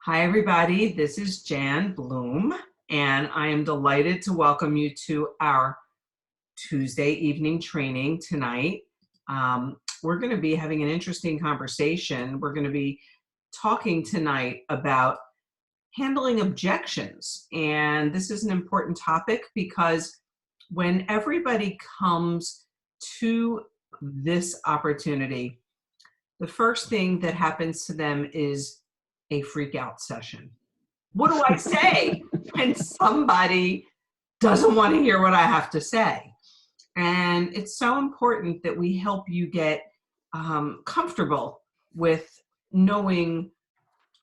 Hi, everybody. This is Jan Bloom, and I am delighted to welcome you to our Tuesday evening training tonight. We're going to be having an interesting conversation. We're going to be talking tonight about handling objections. And this is an important topic because when everybody comes to this opportunity, the first thing that happens to them is a freak out session. What do I say when somebody doesn't want to hear what I have to say? And it's so important that we help you get comfortable with knowing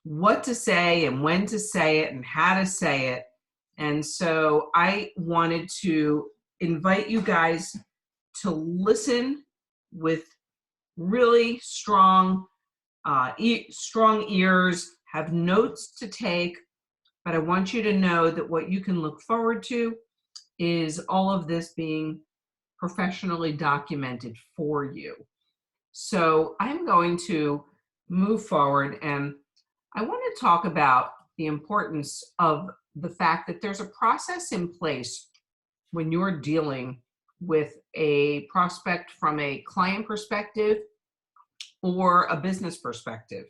what to say and when to say it and how to say it. And so I wanted to invite you guys to listen with really strong ears, have notes to take, but I want you to know that what you can look forward to is all of this being professionally documented for you. So I'm going to move forward, and I want to talk about the importance of the fact that there's a process in place when you're dealing with a prospect from a client perspective or a business perspective.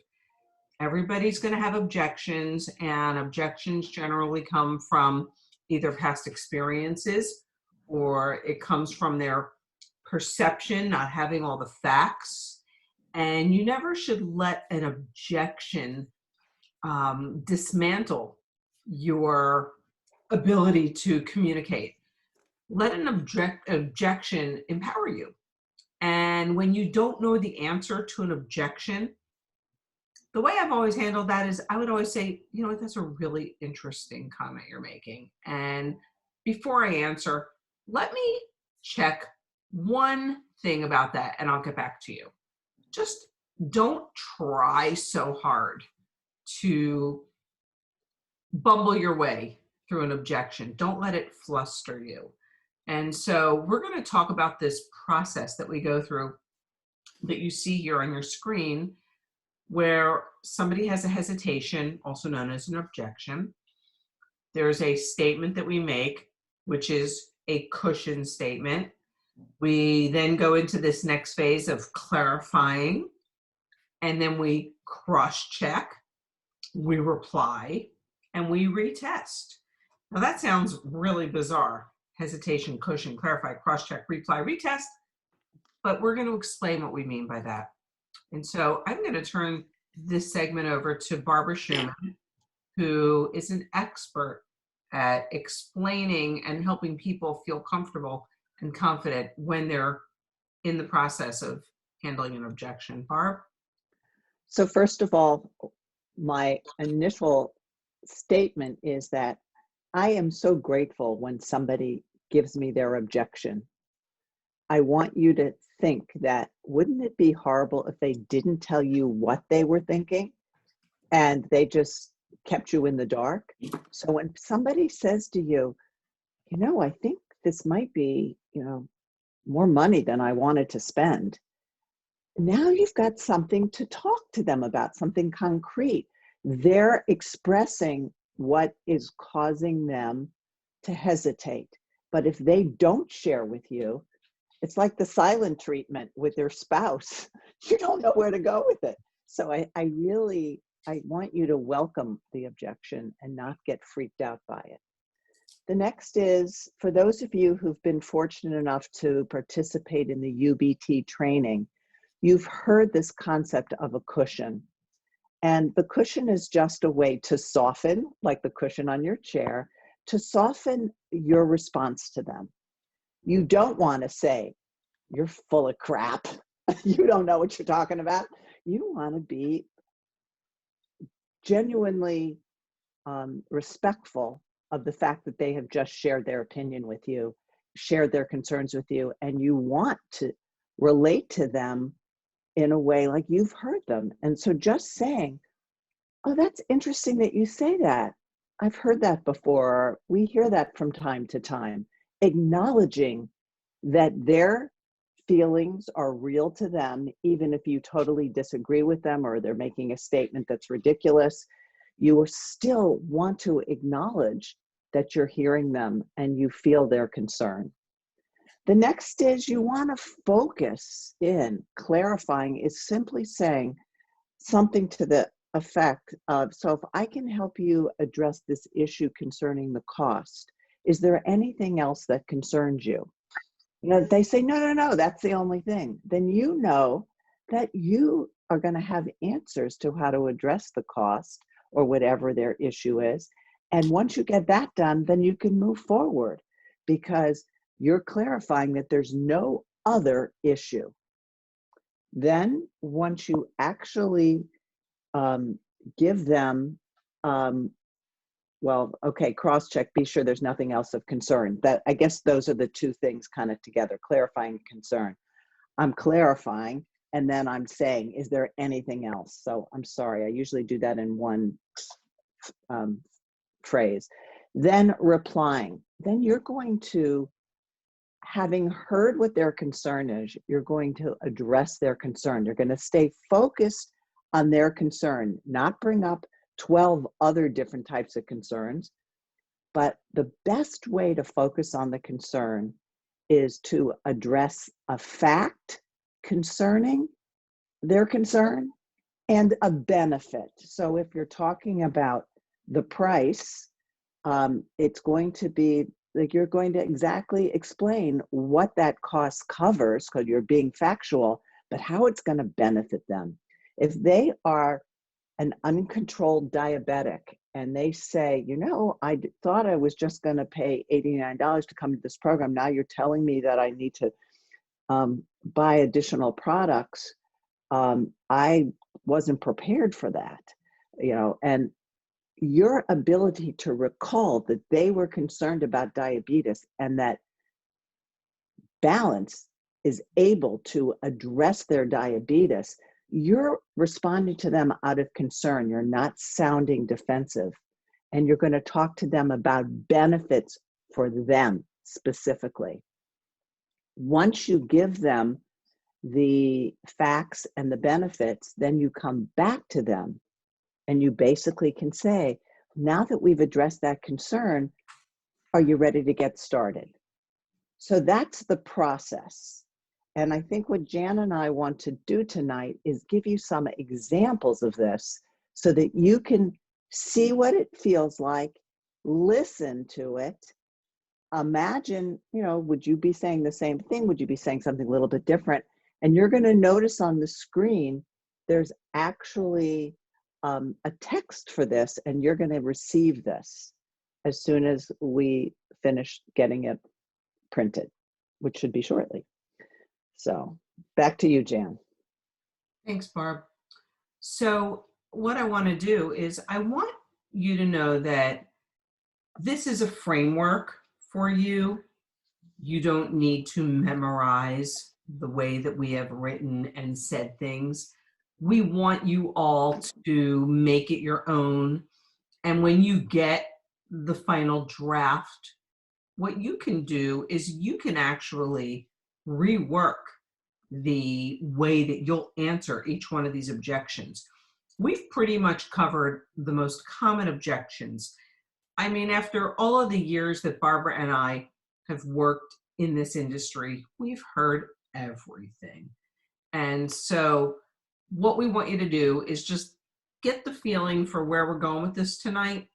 Everybody's going to have objections, and objections generally come from either past experiences or it comes from their perception, not having all the facts. And you never should let an objection dismantle your ability to communicate. Let an objection empower you. And when you don't know the answer to an objection, the way I've always handled that is I would always say, you know, that's a really interesting comment you're making. And before I answer, let me check one thing about that and I'll get back to you. Just don't try so hard to bumble your way through an objection. Don't let it fluster you. And so we're going to talk about this process that we go through that you see here on your screen, where somebody has a hesitation, also known as an objection. There's a statement that we make, which is a cushion statement. We then go into this next phase of clarifying, and then we cross-check, we reply, and we retest. Now that sounds really bizarre. Hesitation, cushion, clarify, cross-check, reply, retest. But we're going to explain what we mean by that. And so I'm going to turn this segment over to Barbara Schumann, who is an expert at explaining and helping people feel comfortable and confident when they're in the process of handling an objection. Barb? So first of all, my initial statement is that I am so grateful when somebody gives me their objection. I want you to think that, wouldn't it be horrible if they didn't tell you what they were thinking and they just kept you in the dark? So when somebody says to you, you know, I think this might be, more money than I wanted to spend. Now you've got something to talk to them about, something concrete. They're expressing what is causing them to hesitate. But if they don't share with you, it's like the silent treatment with their spouse. You don't know where to go with it. So I want you to welcome the objection and not get freaked out by it. The next is, for those of you who've been fortunate enough to participate in the UBT training, you've heard this concept of a cushion. And the cushion is just a way to soften, like the cushion on your chair, to soften your response to them. You don't want to say, you're full of crap. You don't know what you're talking about. You want to be genuinely respectful of the fact that they have just shared their opinion with you, shared their concerns with you, and you want to relate to them in a way like you've heard them. And so just saying, oh, that's interesting that you say that. I've heard that before. We hear that from time to time. Acknowledging that their feelings are real to them, even if you totally disagree with them or they're making a statement that's ridiculous. you still want to acknowledge that you're hearing them and you feel their concern. The next is you want to focus in. Clarifying is simply saying something to the effect of, so if I can help you address this issue concerning the cost, is there anything else that concerns you? You know, they say, no, no, no, that's the only thing. Then you know that you are going to have answers to how to address the cost or whatever their issue is. And once you get that done, then you can move forward because you're clarifying that there's no other issue. Then once you actually give them, well, okay, cross-check, be sure there's nothing else of concern. That, I guess those are the two things kind of together, clarifying and concern. I'm clarifying, and then I'm saying, is there anything else? So I'm sorry, I usually do that in one phrase. Then replying. Then you're going to, having heard what their concern is, you're going to address their concern. You're going to stay focused on their concern, not bring up 12 other different types of concerns. But the best way to focus on the concern is to address a fact concerning their concern and a benefit. So if you're talking about the price, it's going to be like you're going to exactly explain what that cost covers because you're being factual, but how it's going to benefit them. If they are an uncontrolled diabetic and they say, you know, I thought I was just going to pay $89 to come to this program. Now you're telling me that I need to buy additional products. I wasn't prepared for that, you know, and your ability to recall that they were concerned about diabetes and that Balance is able to address their diabetes, you're responding to them out of concern. You're not sounding defensive. And you're going to talk to them about benefits for them specifically. Once you give them the facts and the benefits, then you come back to them and you basically can say, now that we've addressed that concern, are you ready to get started? So that's the process. And I think what Jan and I want to do tonight is give you some examples of this so that you can see what it feels like, listen to it, imagine, you know, would you be saying the same thing? Would you be saying something a little bit different? And you're going to notice on the screen, there's actually a text for this, and you're going to receive this as soon as we finish getting it printed, which should be shortly. So back to you, Jan. Thanks, Barb. So what I want to do is I want you to know that this is a framework for you. You don't need to memorize the way that we have written and said things. We want you all to make it your own. And when you get the final draft, what you can do is you can actually rework the way that you'll answer each one of these objections. We've pretty much covered the most common objections. I mean, after all of the years that Barbara and I have worked in this industry, we've heard everything. And so what we want you to do is just get the feeling for where we're going with this tonight.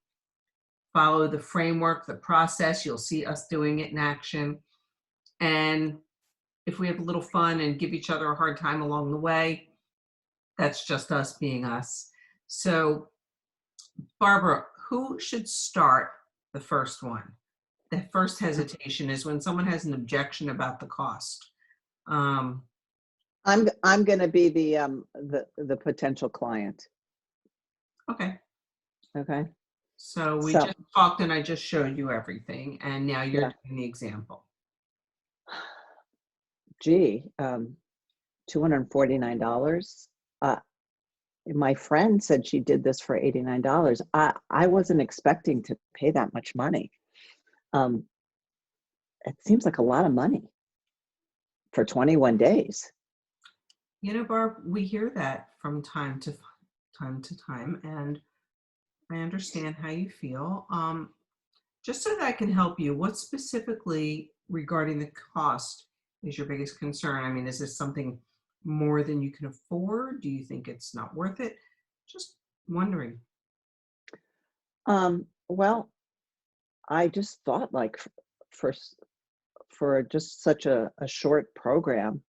Follow the framework, the process. You'll see us doing it in action. And if we have a little fun and give each other a hard time along the way, that's just us being us. So, Barbara, who should start the first one? The first hesitation is when someone has an objection about the cost. I'm going to be the potential client. Okay. Okay. So we just talked and I just showed you everything, and now you're doing the example. Gee, $249. My friend said she did this for $89. I wasn't expecting to pay that much money. It seems like a lot of money for 21 days. You know, Barb, we hear that from time to time, and I understand how you feel. Just so that I can help you, what specifically regarding the cost is your biggest concern? I mean, is this something more than you can afford? Do you think it's not worth it? Just wondering. Well, I just thought like for for just such a short program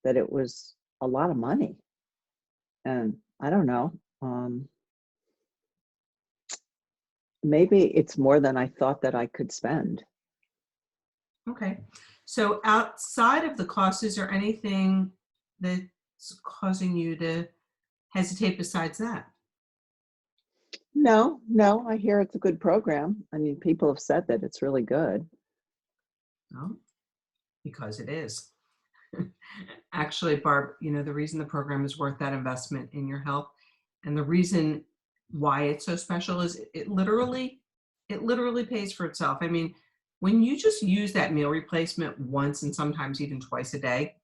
that it was a lot of money. And I don't know. Maybe it's more than I thought that I could spend. Okay. So outside of the cost, is there anything that's causing you to hesitate besides that? No, no, I hear it's a good program. I mean, people have said that it's really good. No, because it is. Actually, Barb, the reason the program is worth that investment in your health and the reason why it's so special is it literally pays for itself. I mean, when you just use that meal replacement once and sometimes even twice a day,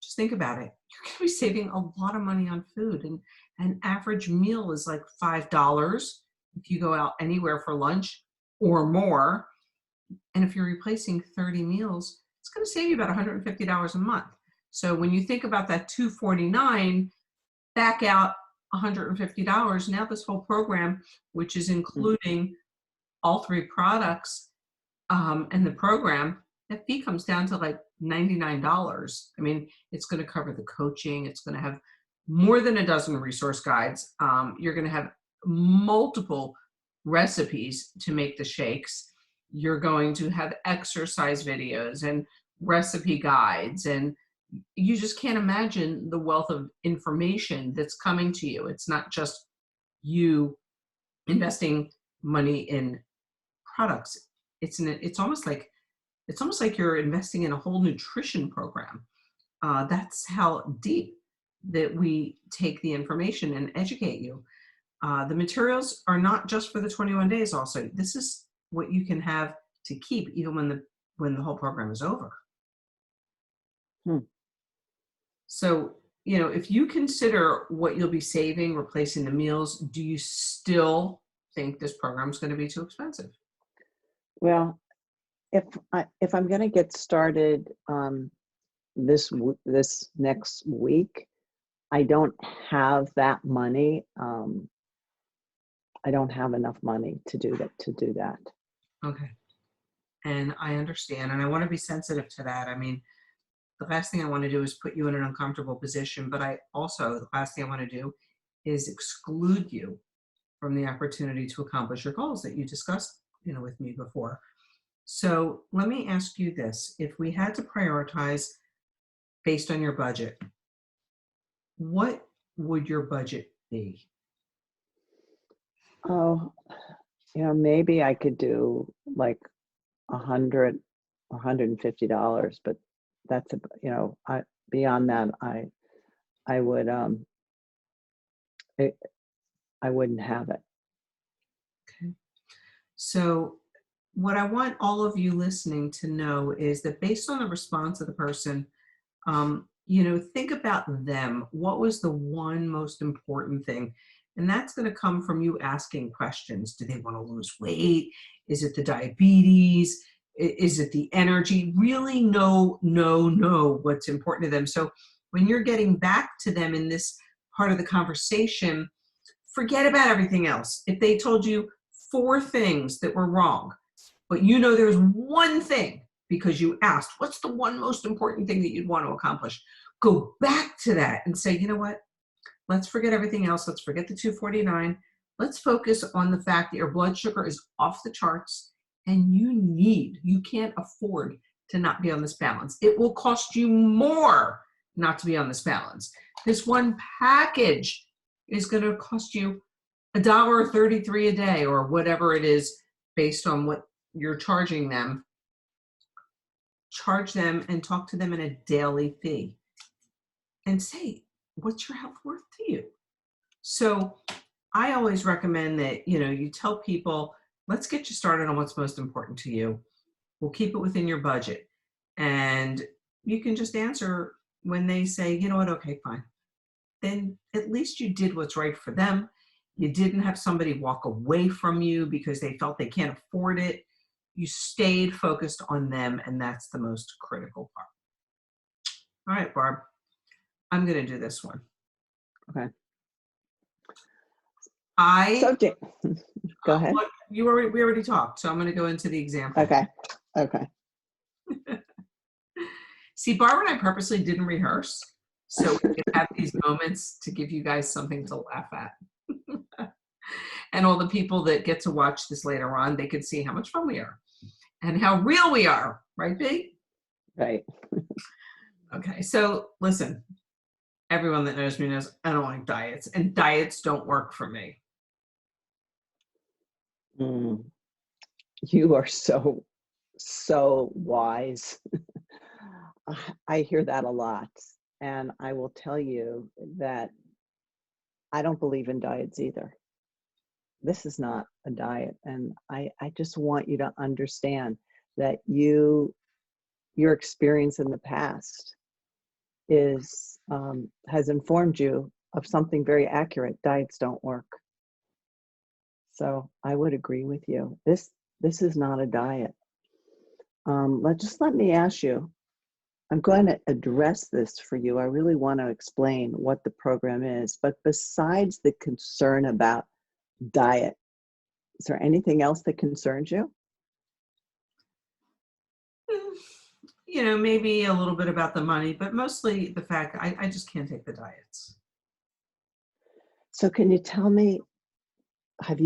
just think about it. You're going to be saving a lot of money on food. And an average meal is like $5 if you go out anywhere for lunch or more. And if you're replacing 30 meals, it's going to save you about $150 a month. So when you think about that $249, back out $150. Now this whole program, which is Mm. including all three products and the program, that fee comes down to like $99. I mean, it's going to cover the coaching. It's going to have more than a dozen resource guides. You're going to have multiple recipes to make the shakes. You're going to have exercise videos and recipe guides, and you just can't imagine the wealth of information that's coming to you. It's not just you investing money in products. It's almost like you're investing in a whole nutrition program. That's how deep that we take the information and educate you. The materials are not just for the 21 days. Also, this is what you can have to keep even when the whole program is over. Hmm. So, if you consider what you'll be saving replacing the meals, do you still think this program is going to be too expensive? Well, if I'm going to get started this next week, I don't have that money. I don't have enough money to do that. Okay. And I understand. And I want to be sensitive to that. I mean, the last thing I want to do is put you in an uncomfortable position, but the last thing I want to do is exclude you from the opportunity to accomplish your goals that you discussed, with me before. So let me ask you this. If we had to prioritize based on your budget, what would your budget be? Oh, maybe I could do like 100, $150, but that's I beyond that, I would it, I wouldn't have it. Okay. So what I want all of you listening to know is that based on the response of the person, think about them. What was the one most important thing? And that's going to come from you asking questions. Do they want to lose weight? Is it the diabetes? Is it the energy? Really know what's important to them. So when you're getting back to them in this part of the conversation, forget about everything else. If they told you four things that were wrong, but there's one thing because you asked, what's the one most important thing that you'd want to accomplish? Go back to that and say, you know what? Let's forget everything else. Let's forget the 249. Let's focus on the fact that your blood sugar is off the charts and you can't afford to not be on this balance. It will cost you more not to be on this balance. This one package is going to cost you $1.33 a day or whatever it is based on what you're charging them. Charge them and talk to them in a daily fee and say, what's your health worth to you? So I always recommend that, you tell people, let's get you started on what's most important to you. We'll keep it within your budget. And you can just answer when they say, you know what, okay, fine. Then at least you did what's right for them. You didn't have somebody walk away from you because they felt they can't afford it. You stayed focused on them, and that's the most critical part. All right, Barb, I'm going to do this one. Okay. I Subject. Go ahead. we already talked, so I'm going to go into the example. Okay. Okay. See, Barbara and I purposely didn't rehearse, so we could have these moments to give you guys something to laugh at. And all the people that get to watch this later on, they could see how much fun we are and how real we are, right, B? Right. Okay, so listen, everyone that knows me knows I don't like diets, and diets don't work for me. Mm. You are so wise. I hear that a lot. And I will tell you that I don't believe in diets either. This is not a diet. And I just want you to understand that your experience in the past has informed you of something very accurate. Diets don't work. So I would agree with you. This is not a diet. Let me ask you, I'm going to address this for you. I really want to explain what the program is, but besides the concern about diet, is there anything else that concerns you? You know, maybe a little bit about the money, but mostly the fact I just can't take the diets. So can you tell me, have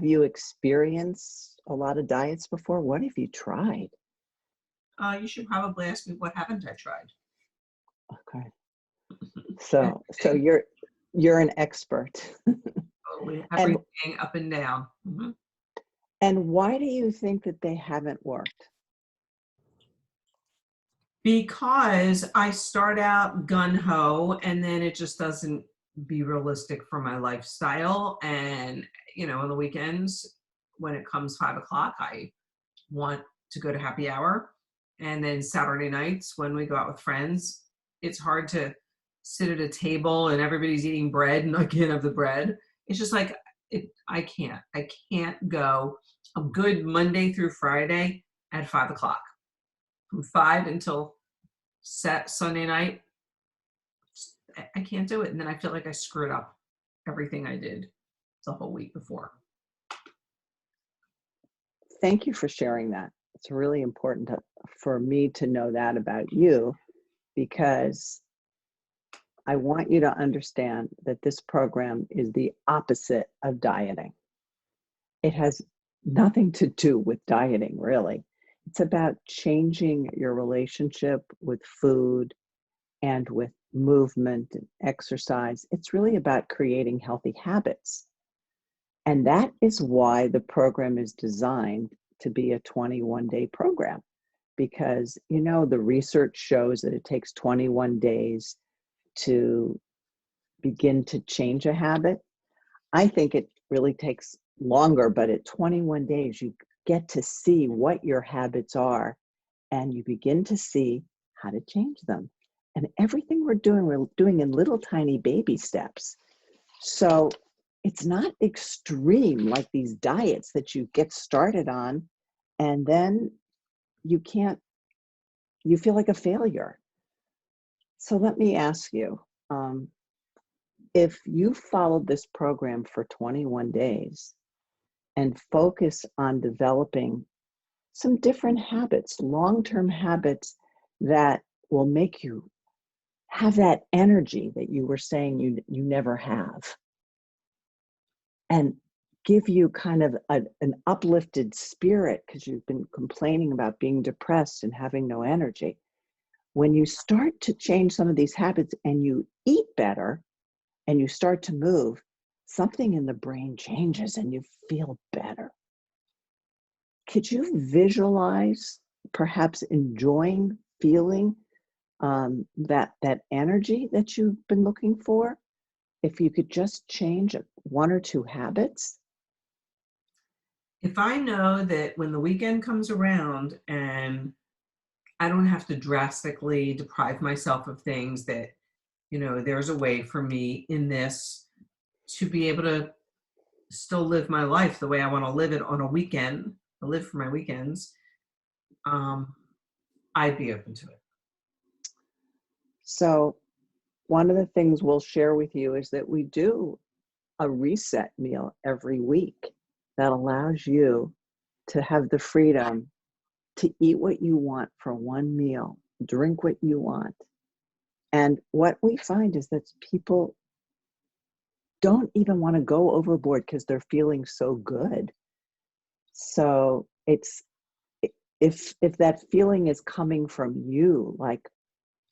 you experienced a lot of diets before? What have you tried? You should probably ask me what haven't I tried. Okay. So you're an expert. Totally, everything up and down. Mm-hmm. And why do you think that they haven't worked? Because I start out gun-ho and then it just doesn't be realistic for my lifestyle. And, you know, on the weekends, when it comes 5 o'clock, I want to go to happy hour. And then Saturday nights when we go out with friends, it's hard to sit at a table and everybody's eating bread and I can't have the bread. It's just like, I can't go a good Monday through Friday at 5 o'clock. From 5 until Sunday night, I can't do it. And then I feel like I screwed up everything I did the whole week before. Thank you for sharing that. It's really important for me to know that about you, because I want you to understand that this program is the opposite of dieting. It has nothing to do with dieting, really. It's about changing your relationship with food and with movement and exercise. It's really about creating healthy habits. And that is why the program is designed to be a 21-day program, because, you know, the research shows that it takes 21 days to begin to change a habit. I think it really takes longer, but at 21 days, you get to see what your habits are and you begin to see how to change them. And everything we're doing in little tiny baby steps. So it's not extreme like these diets that you get started on and then you feel like a failure. So let me ask you, if you followed this program for 21 days and focus on developing some different habits, long-term habits that will make you have that energy that you were saying you never have, and give you kind of an uplifted spirit because you've been complaining about being depressed and having no energy. When you start to change some of these habits and you eat better and you start to move, something in the brain changes and you feel better. Could you visualize perhaps enjoying feeling that energy that you've been looking for? If you could just change 1 or 2 habits? If I know that when the weekend comes around and I don't have to drastically deprive myself of things, that, you know, there's a way for me in this to be able to still live my life the way I want to live it on a weekend, I live for my weekends, I'd be open to it. So one of the things we'll share with you is that we do a reset meal every week that allows you to have the freedom to eat what you want for one meal, drink what you want. And what we find is that people don't even want to go overboard because they're feeling so good. So it's, if that feeling is coming from you, like,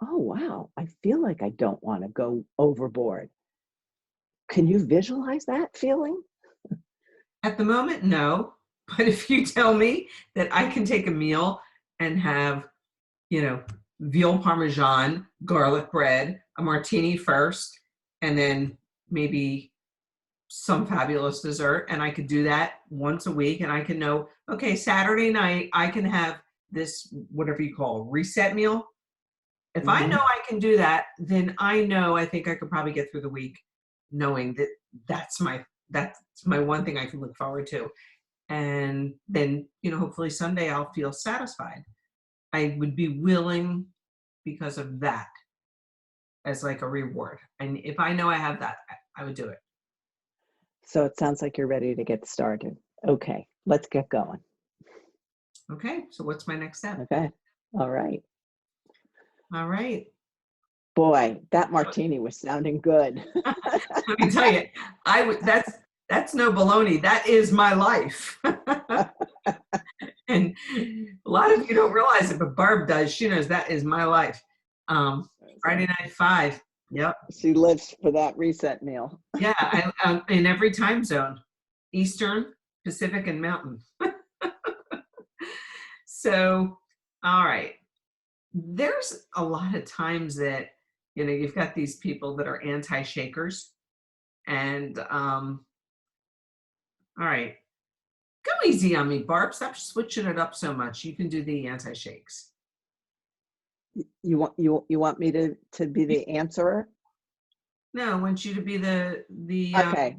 oh wow, I feel like I don't want to go overboard. Can you visualize that feeling? At the moment, no. But if you tell me that I can take a meal and have, veal parmesan, garlic bread, a martini first, and then maybe some fabulous dessert, and I could do that once a week, and I can know, okay, Saturday night, I can have this, whatever you call, reset meal. If I know I can do that, then I think I could probably get through the week knowing that that's my one thing I can look forward to. And then, hopefully Sunday I'll feel satisfied. I would be willing because of that as like a reward. And if I know I have that, I would do it. So it sounds like you're ready to get started. Okay, let's get going. Okay, so what's my next step? Okay, all right. All right. Boy, that martini was sounding good. Let me tell you, that's no baloney. That is my life. And a lot of you don't realize it, but Barb does. She knows that is my life. Friday night 5. Yep. She lives for that reset meal. Yeah, I'm in every time zone, Eastern, Pacific, and Mountain. So, all right. There's a lot of times that, you've got these people that are anti-shakers. And, all right, go easy on me, Barb. Stop switching it up so much. You can do the anti-shakes. You want me to be the answerer? No, I want you to be the Okay,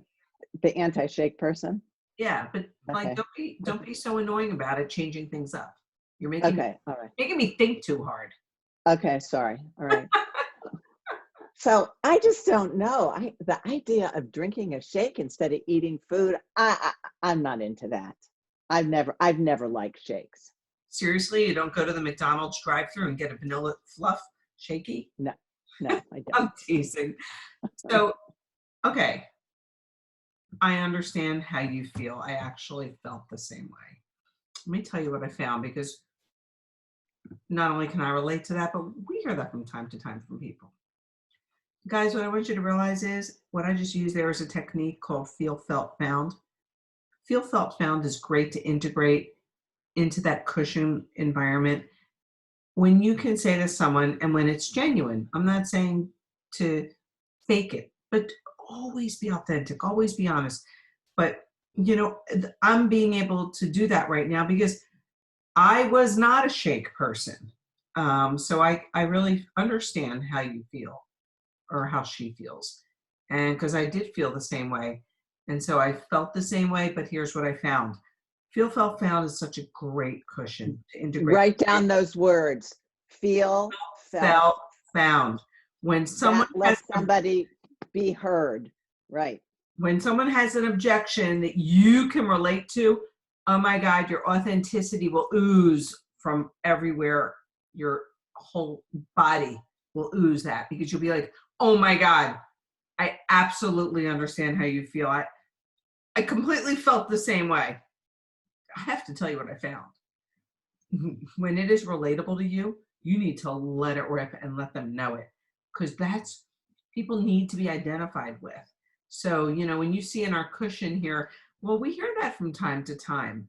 the anti-shake person. yeah, but like Okay. don't be so annoying about it, changing things up. You're making Okay, all right. making me think too hard. Okay, sorry. All right. So I just don't know. The idea of drinking a shake instead of eating food, I'm not into that. I've never liked shakes. Seriously, you don't go to the McDonald's drive-through and get a vanilla fluff shaky? No, I don't. I'm teasing. So, okay, I understand how you feel. I actually felt the same way. Let me tell you what I found, because not only can I relate to that, but we hear that from time to time from people. Guys, what I want you to realize is what I just used there is a technique called feel, felt, found. Feel, felt, found is great to integrate into that cushion environment. When you can say to someone, and when it's genuine, I'm not saying to fake it, but always be authentic, always be honest. But, I'm being able to do that right now because I was not a shake person. So I really understand how you feel or how she feels. And because I did feel the same way. And so I felt the same way, but here's what I found. Feel, felt, found is such a great cushion to integrate. Write down those words. Feel, felt, Felt, found. When someone let somebody be heard. Right. When someone has an objection that you can relate to, oh my God, your authenticity will ooze from everywhere. Your whole body will ooze that, because you'll be like, oh my God, I absolutely understand how you feel. I completely felt the same way. I have to tell you what I found. When it is relatable to you, you need to let it rip and let them know it, because that's, people need to be identified with. So, when you see in our cushion here, well, we hear that from time to time.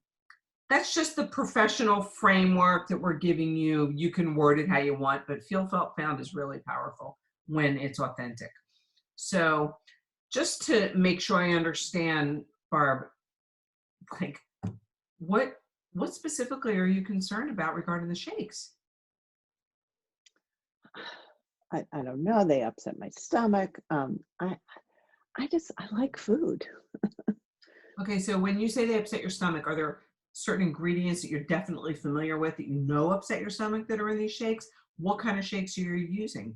That's just the professional framework that we're giving you. You can word it how you want, but feel, felt, found is really powerful when it's authentic. So just to make sure I understand, Barb, like what specifically are you concerned about regarding the shakes? I don't know. They upset my stomach. I like food. Okay, so when you say they upset your stomach, are there certain ingredients that you're definitely familiar with that you know upset your stomach that are in these shakes? What kind of shakes are you using?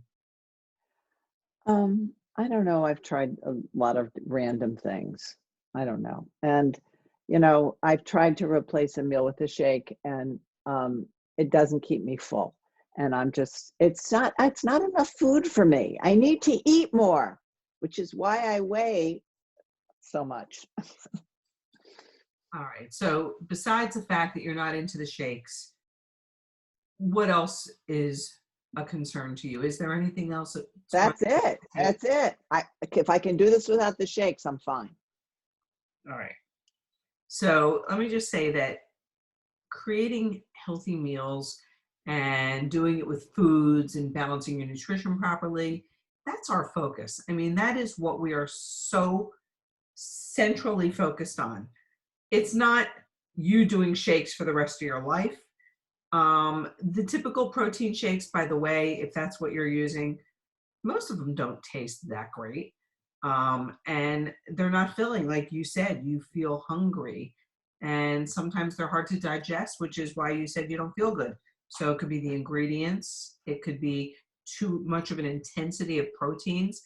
I don't know. I've tried a lot of random things. I don't know. And, you know, I've tried to replace a meal with a shake and it doesn't keep me full. And it's not enough food for me. I need to eat more, which is why I weigh so much. All right. So besides the fact that you're not into the shakes, what else is a concern to you? Is there anything else that's going That's it. to do? That's it. If I can do this without the shakes, I'm fine. All right. So let me just say that creating healthy meals and doing it with foods and balancing your nutrition properly, that's our focus. I mean, that is what we are so centrally focused on. It's not you doing shakes for the rest of your life. The typical protein shakes, by the way, if that's what you're using, most of them don't taste that great. And they're not filling. Like you said, you feel hungry. And sometimes they're hard to digest, which is why you said you don't feel good. So it could be the ingredients, it could be too much of an intensity of proteins.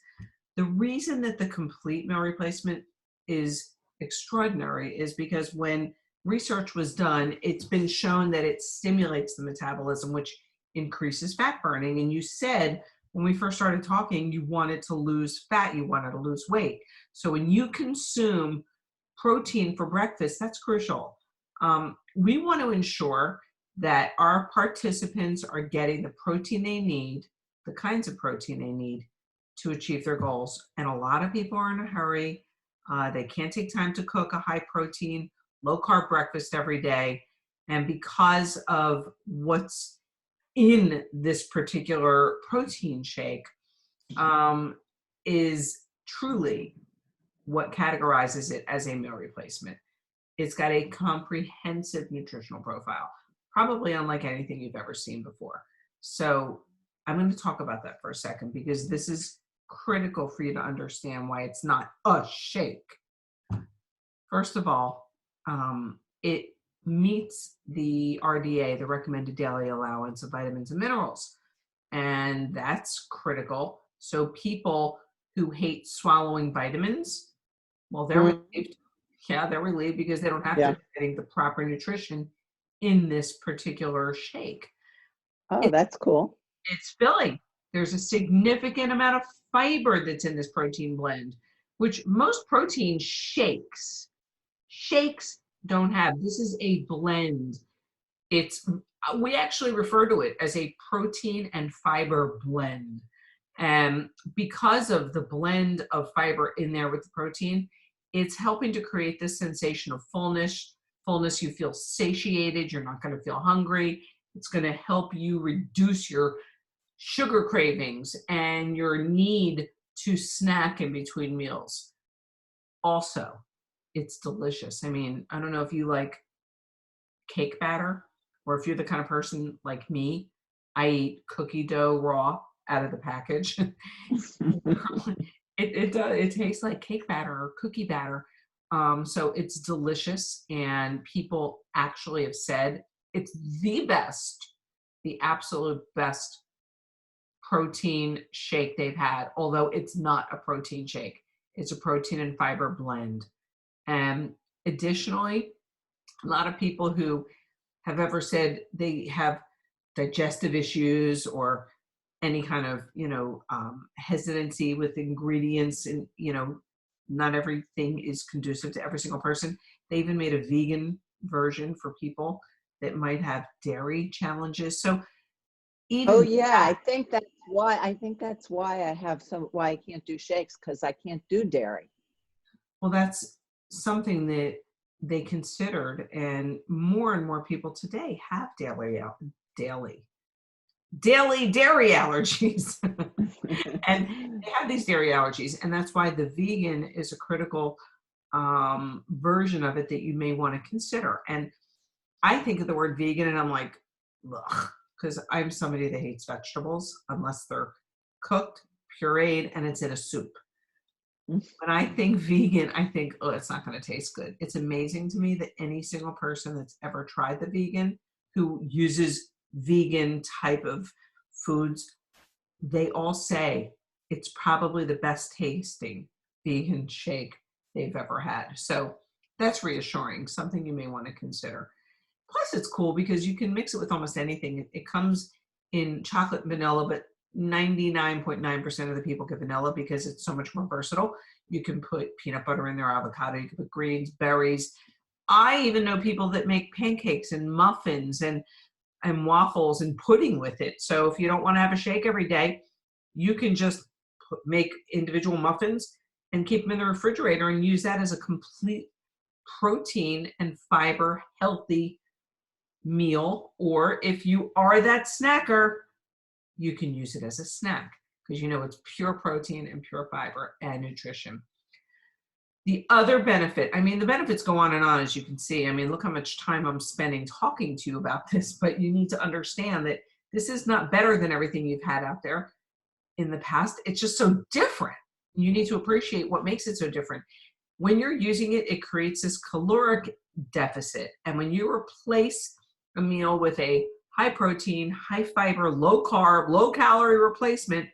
The reason that the complete meal replacement is extraordinary is because when research was done, it's been shown that it stimulates the metabolism, which increases fat burning. And you said when we first started talking, you wanted to lose fat, you wanted to lose weight. So when you consume protein for breakfast, that's crucial. We want to ensure that our participants are getting the protein they need, the kinds of protein they need to achieve their goals. And a lot of people are in a hurry. They can't take time to cook a high protein, low carb breakfast every day. And because of what's in this particular protein shake, is truly what categorizes it as a meal replacement. It's got a comprehensive nutritional profile, probably unlike anything you've ever seen before. So I'm going to talk about that for a second because this is critical for you to understand why it's not a shake. First of all, it meets the RDA, the recommended daily allowance of vitamins and minerals. And that's critical. So people who hate swallowing vitamins, well, they're Mm, relieved. Yeah, they're relieved because they don't have to yeah. be getting the proper nutrition in this particular shake. Oh, It, that's cool. it's filling. There's a significant amount of fiber that's in this protein blend, which most protein shakes don't have. This is a blend. It's we actually refer to it as a protein and fiber blend. And because of the blend of fiber in there with the protein, it's helping to create this sensation of fullness. Fullness, you feel satiated, you're not going to feel hungry. It's going to help you reduce your sugar cravings and your need to snack in between meals. Also, it's delicious. I mean, I don't know if you like cake batter, or if you're the kind of person like me, I eat cookie dough raw out of the package. It tastes like cake batter or cookie batter. So it's delicious, and people actually have said it's the best, the absolute best protein shake they've had, although it's not a protein shake. It's a protein and fiber blend. And additionally, a lot of people who have ever said they have digestive issues or any kind of hesitancy with ingredients, and not everything is conducive to every single person. They even made a vegan version for people that might have dairy challenges. So Oh even yeah, that, I think that's why why I can't do shakes because I can't do dairy. well, that's something that they considered, and more people today have daily daily dairy allergies. And they have these dairy allergies, and that's why the vegan is a critical version of it that you may want to consider. And I think of the word vegan and I'm like, ugh, because I'm somebody that hates vegetables unless they're cooked, pureed, and it's in a soup. When I think vegan, I think, oh, it's not going to taste good. It's amazing to me that any single person that's ever tried the vegan, who uses vegan type of foods, they all say it's probably the best tasting vegan shake they've ever had. So that's reassuring, something you may want to consider. Plus, it's cool because you can mix it with almost anything. It comes in chocolate and vanilla, but 99.9% of the people get vanilla because it's so much more versatile. You can put peanut butter in there, avocado, you can put greens, berries. I even know people that make pancakes and muffins and waffles and pudding with it. So if you don't want to have a shake every day, you can just make individual muffins and keep them in the refrigerator and use that as a complete protein and fiber healthy meal. Or if you are that snacker, you can use it as a snack because you know it's pure protein and pure fiber and nutrition. The other benefit, I mean, the benefits go on and on, as you can see. I mean, look how much time I'm spending talking to you about this, but you need to understand that this is not better than everything you've had out there in the past. It's just so different. You need to appreciate what makes it so different. When you're using it, it creates this caloric deficit. And when you replace a meal with a high protein, high fiber, low carb, low calorie replacement,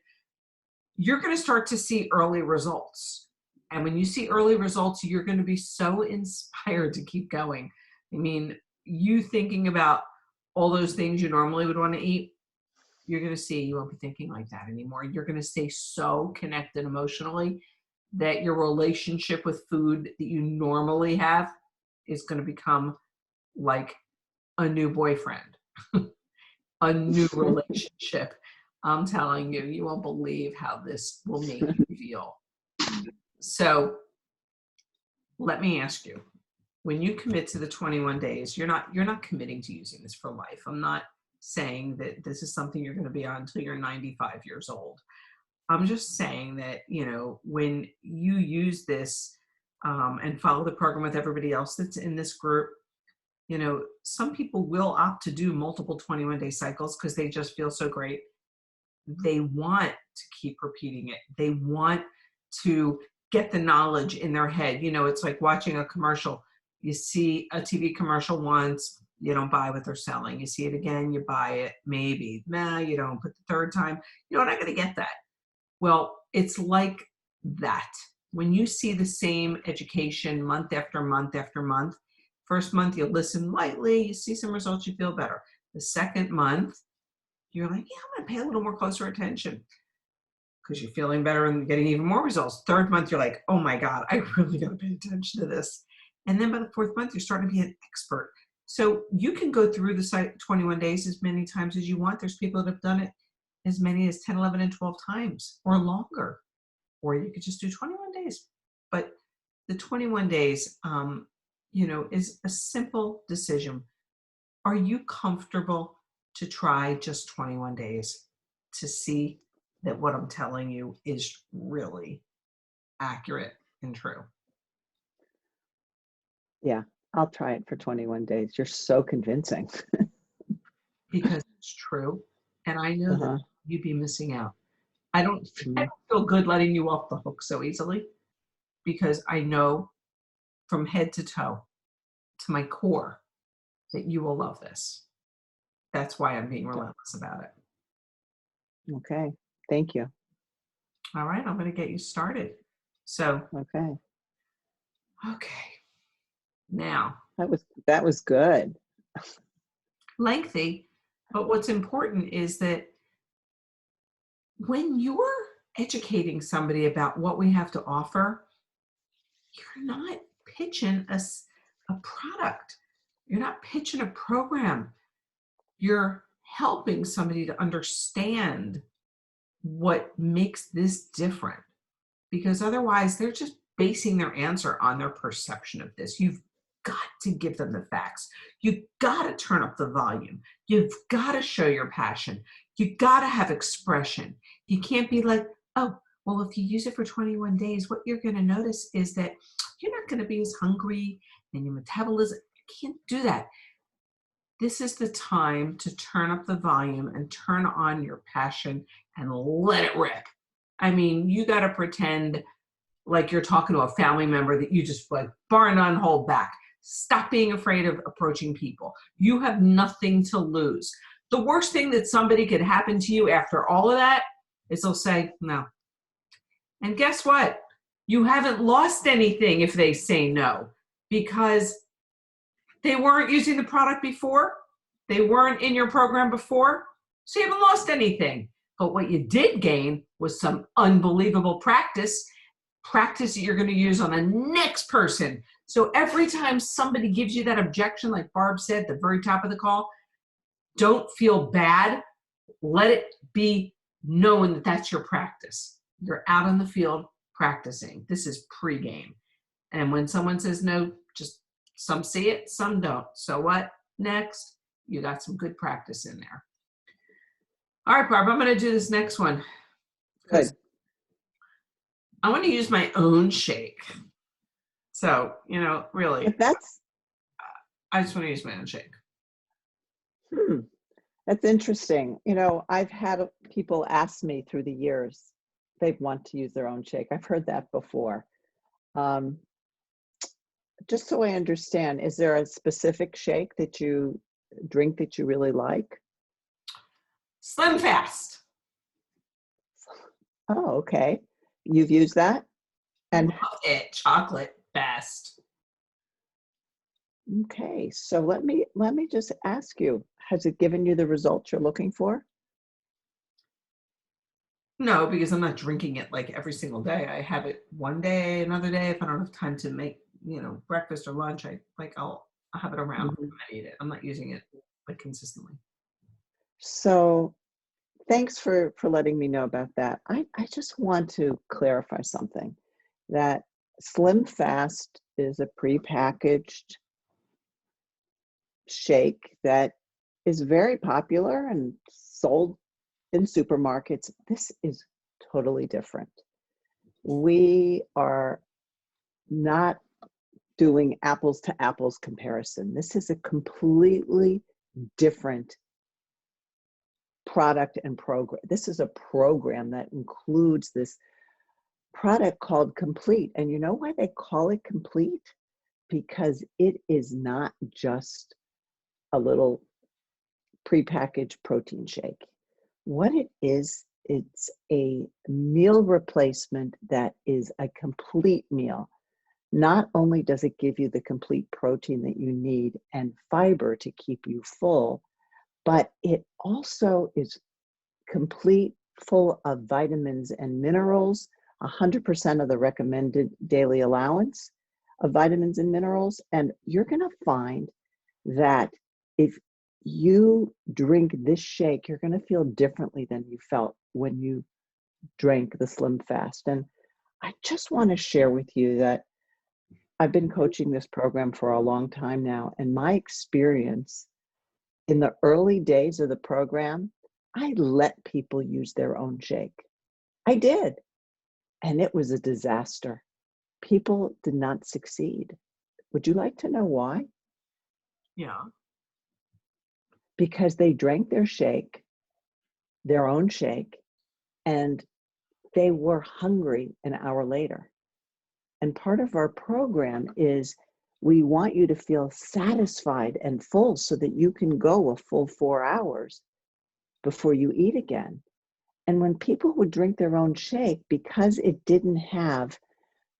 you're going to start to see early results. And when you see early results, you're going to be so inspired to keep going. I mean, you thinking about all those things you normally would want to eat, you're going to see you won't be thinking like that anymore. You're going to stay so connected emotionally that your relationship with food that you normally have is going to become like a new boyfriend, a new relationship. I'm telling you, you won't believe how this will make you feel. So let me ask you, when you commit to the 21 days, you're not committing to using this for life. I'm not saying that this is something you're going to be on until you're 95 years old. I'm just saying that, you know, when you use this and follow the program with everybody else that's in this group, you know, some people will opt to do multiple 21-day cycles because they just feel so great. They want to keep repeating it. They want to get the knowledge in their head. You know, it's like watching a commercial. You see a TV commercial once, you don't buy what they're selling. You see it again, you buy it, maybe. Nah, you don't. But the third time, you're not going to get that. Well, it's like that. When you see the same education month after month after month, first month you listen lightly, you see some results, you feel better. The second month, you're like, yeah, I'm going to pay a little more closer attention because you're feeling better and getting even more results. Third month, you're like, oh my God, I really got to pay attention to this. And then by the fourth month, you're starting to be an expert. So you can go through the site 21 days as many times as you want. There's people that have done it as many as 10, 11, and 12 times or longer. Or you could just do 21 days. But the 21 days, you know, is a simple decision. Are you comfortable to try just 21 days to see that what I'm telling you is really accurate and true? Yeah, I'll try it for 21 days. You're so convincing. Because it's true. And I know that Uh-huh. you'd be missing out. I don't Mm. feel good letting you off the hook so easily because I know from head to toe to my core that you will love this. That's why I'm being relentless about it. Okay. Thank you. All right, I'm going to get you started. So, Okay. okay. Now, That was good. lengthy, but what's important is that when you're educating somebody about what we have to offer, you're not pitching a product. You're not pitching a program. You're helping somebody to understand what makes this different. Because otherwise, they're just basing their answer on their perception of this. You've got to give them the facts. You've got to turn up the volume. You've got to show your passion. You've got to have expression. You can't be like, oh, well, if you use it for 21 days, what you're going to notice is that you're not going to be as hungry and your metabolism, you can't do that. This is the time to turn up the volume and turn on your passion and let it rip. I mean, you got to pretend like you're talking to a family member that you just like bar none hold back. Stop being afraid of approaching people. You have nothing to lose. The worst thing that somebody could happen to you after all of that is they'll say no. And guess what? You haven't lost anything if they say no, because they weren't using the product before. They weren't in your program before. So you haven't lost anything. But what you did gain was some unbelievable practice that you're going to use on the next person. So every time somebody gives you that objection, like Barb said at the very top of the call, don't feel bad. Let it be known that that's your practice. You're out on the field practicing. This is pregame. And when someone says no, just some see it, some don't. So what? Next, you got some good practice in there. All right, Barb, I'm going to do this next one. Good. I want to use my own shake. So, really, If that's, I just want to use my own shake. That's interesting. I've had people ask me through the years, they want to use their own shake. I've heard that before. Just so I understand, is there a specific shake that you drink that you really like? Slim Fast. Oh, okay. You've used that? And Love it. Chocolate best. okay, so let me just ask you, has it given you the results you're looking for? No, because I'm not drinking it like every single day. I have it one day, another day. If I don't have time to make, breakfast or lunch, I'll have it around Mhm. and eat it. I'm not using it like consistently. So thanks for letting me know about that. I just want to clarify something, that Slim Fast is a prepackaged shake that is very popular and sold in supermarkets. This is totally different. We are not doing apples to apples comparison. This is a completely different product and program. This is a program that includes this product called Complete. And you know why they call it Complete? Because it is not just a little prepackaged protein shake. What it is, it's a meal replacement that is a complete meal. Not only does it give you the complete protein that you need and fiber to keep you full, but it also is complete, full of vitamins and minerals, 100% of the recommended daily allowance of vitamins and minerals. And you're going to find that if you drink this shake, you're going to feel differently than you felt when you drank the Slim Fast. And I just want to share with you that I've been coaching this program for a long time now, and my experience in the early days of the program, I let people use their own shake. I did. And it was a disaster. People did not succeed. Would you like to know why? Yeah. Because they drank their shake, their own shake, and they were hungry an hour later. And part of our program is we want you to feel satisfied and full so that you can go a full 4 hours before you eat again. And when people would drink their own shake, because it didn't have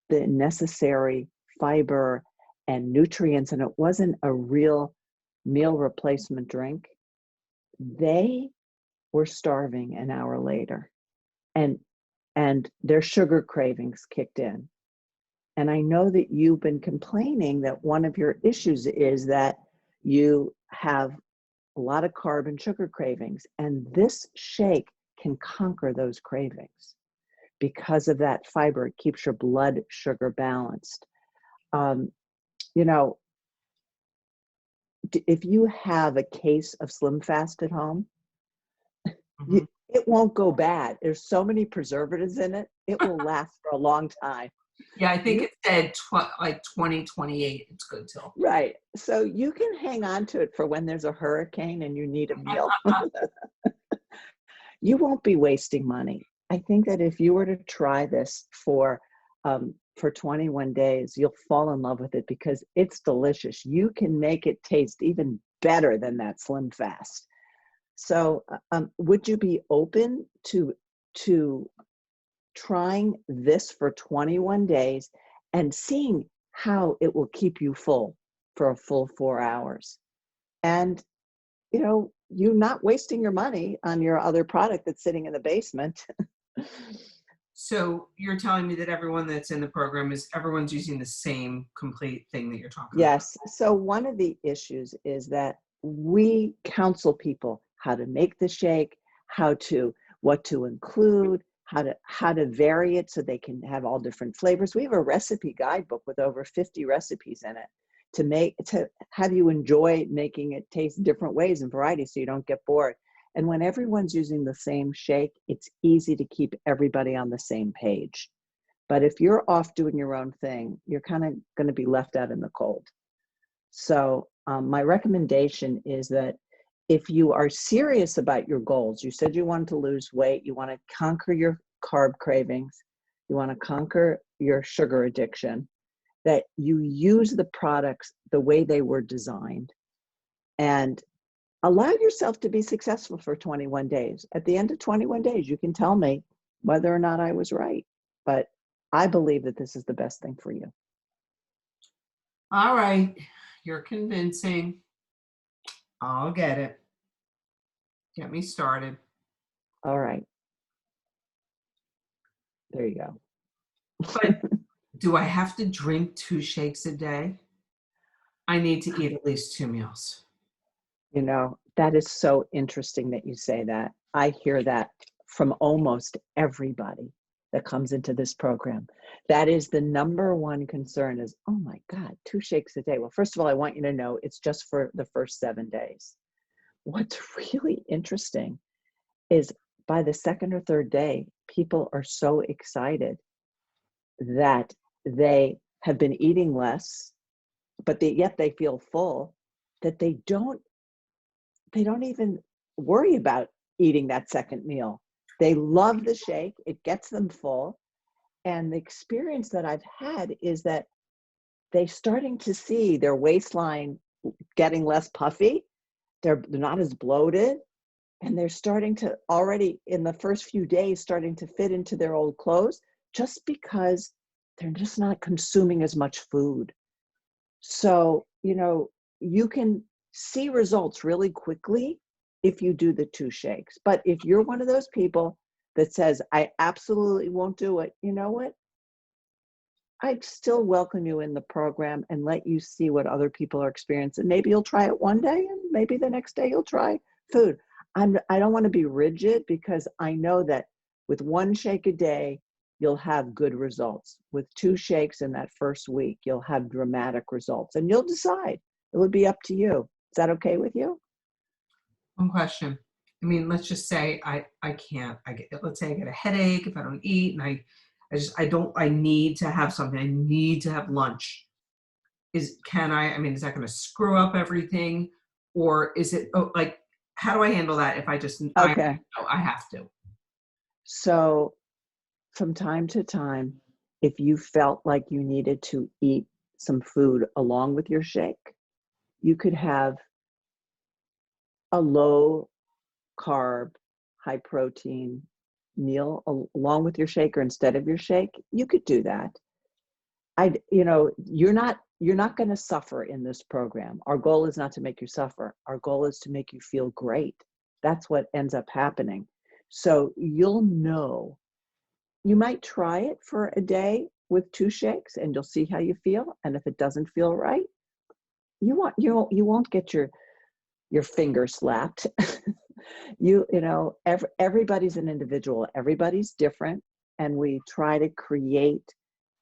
the necessary fiber and nutrients, and it wasn't a real meal replacement drink, they were starving an hour later. And their sugar cravings kicked in. And I know that you've been complaining that one of your issues is that you have a lot of carb and sugar cravings. And this shake can conquer those cravings because of that fiber. It keeps your blood sugar balanced. If you have a case of Slim Fast at home, it won't go bad. There's so many preservatives in it. It will last for a long time. Yeah, I think it said 2028. It's good till. Right. So you can hang on to it for when there's a hurricane and you need a meal. You won't be wasting money. I think that if you were to try this for for 21 days, you'll fall in love with it because it's delicious. You can make it taste even better than that Slim Fast. So would you be open to trying this for 21 days and seeing how it will keep you full for a full 4 hours? And, you're not wasting your money on your other product that's sitting in the basement. So you're telling me that everyone that's in the program everyone's using the same complete thing that you're talking about? Yes. So one of the issues is that we counsel people how to make the shake, what to include, how to vary it so they can have all different flavors. We have a recipe guidebook with over 50 recipes in it to have you enjoy making it taste different ways and variety so you don't get bored. And when everyone's using the same shake, it's easy to keep everybody on the same page. But if you're off doing your own thing, you're kind of going to be left out in the cold. So my recommendation is that if you are serious about your goals, you said you wanted to lose weight, you want to conquer your carb cravings, you want to conquer your sugar addiction, that you use the products the way they were designed and allow yourself to be successful for 21 days. At the end of 21 days, you can tell me whether or not I was right. But I believe that this is the best thing for you. All right. You're convincing. I'll get it. Get me started. All right. There you go. But do I have to drink 2 shakes a day? I need to eat at least 2 meals. That is so interesting that you say that. I hear that from almost everybody that comes into this program. That is the number one concern is, oh my God, 2 shakes a day. Well, first of all, I want you to know it's just for the first 7 days. What's really interesting is by the second or third day, people are so excited that they have been eating less, but yet they feel full, that they don't even worry about eating that second meal. They love the shake. It gets them full. And the experience that I've had is that they're starting to see their waistline getting less puffy. They're not as bloated. And they're starting to already in the first few days starting to fit into their old clothes just because they're just not consuming as much food. So, you can see results really quickly if you do the 2 shakes. But if you're one of those people that says, I absolutely won't do it, you know what? I'd still welcome you in the program and let you see what other people are experiencing. Maybe you'll try it one day and maybe the next day you'll try food. I don't want to be rigid because I know that with 1 shake a day, you'll have good results. With 2 shakes in that first week, you'll have dramatic results and you'll decide. It would be up to you. Is that okay with you? One question. I mean, let's just say I can't. Let's say I get a headache if I don't eat, and I need to have something. I need to have lunch. Is that going to screw up everything, or is it how do I handle that if Okay. I have to? So from time to time, if you felt like you needed to eat some food along with your shake, you could have a low carb, high protein meal along with your shake or instead of your shake. You could do that. You're not going to suffer in this program. Our goal is not to make you suffer. Our goal is to make you feel great. That's what ends up happening. So you'll know. You might try it for a day with 2 shakes and you'll see how you feel. And if it doesn't feel right, you won't get your finger slapped. Everybody's an individual. Everybody's different. And we try to create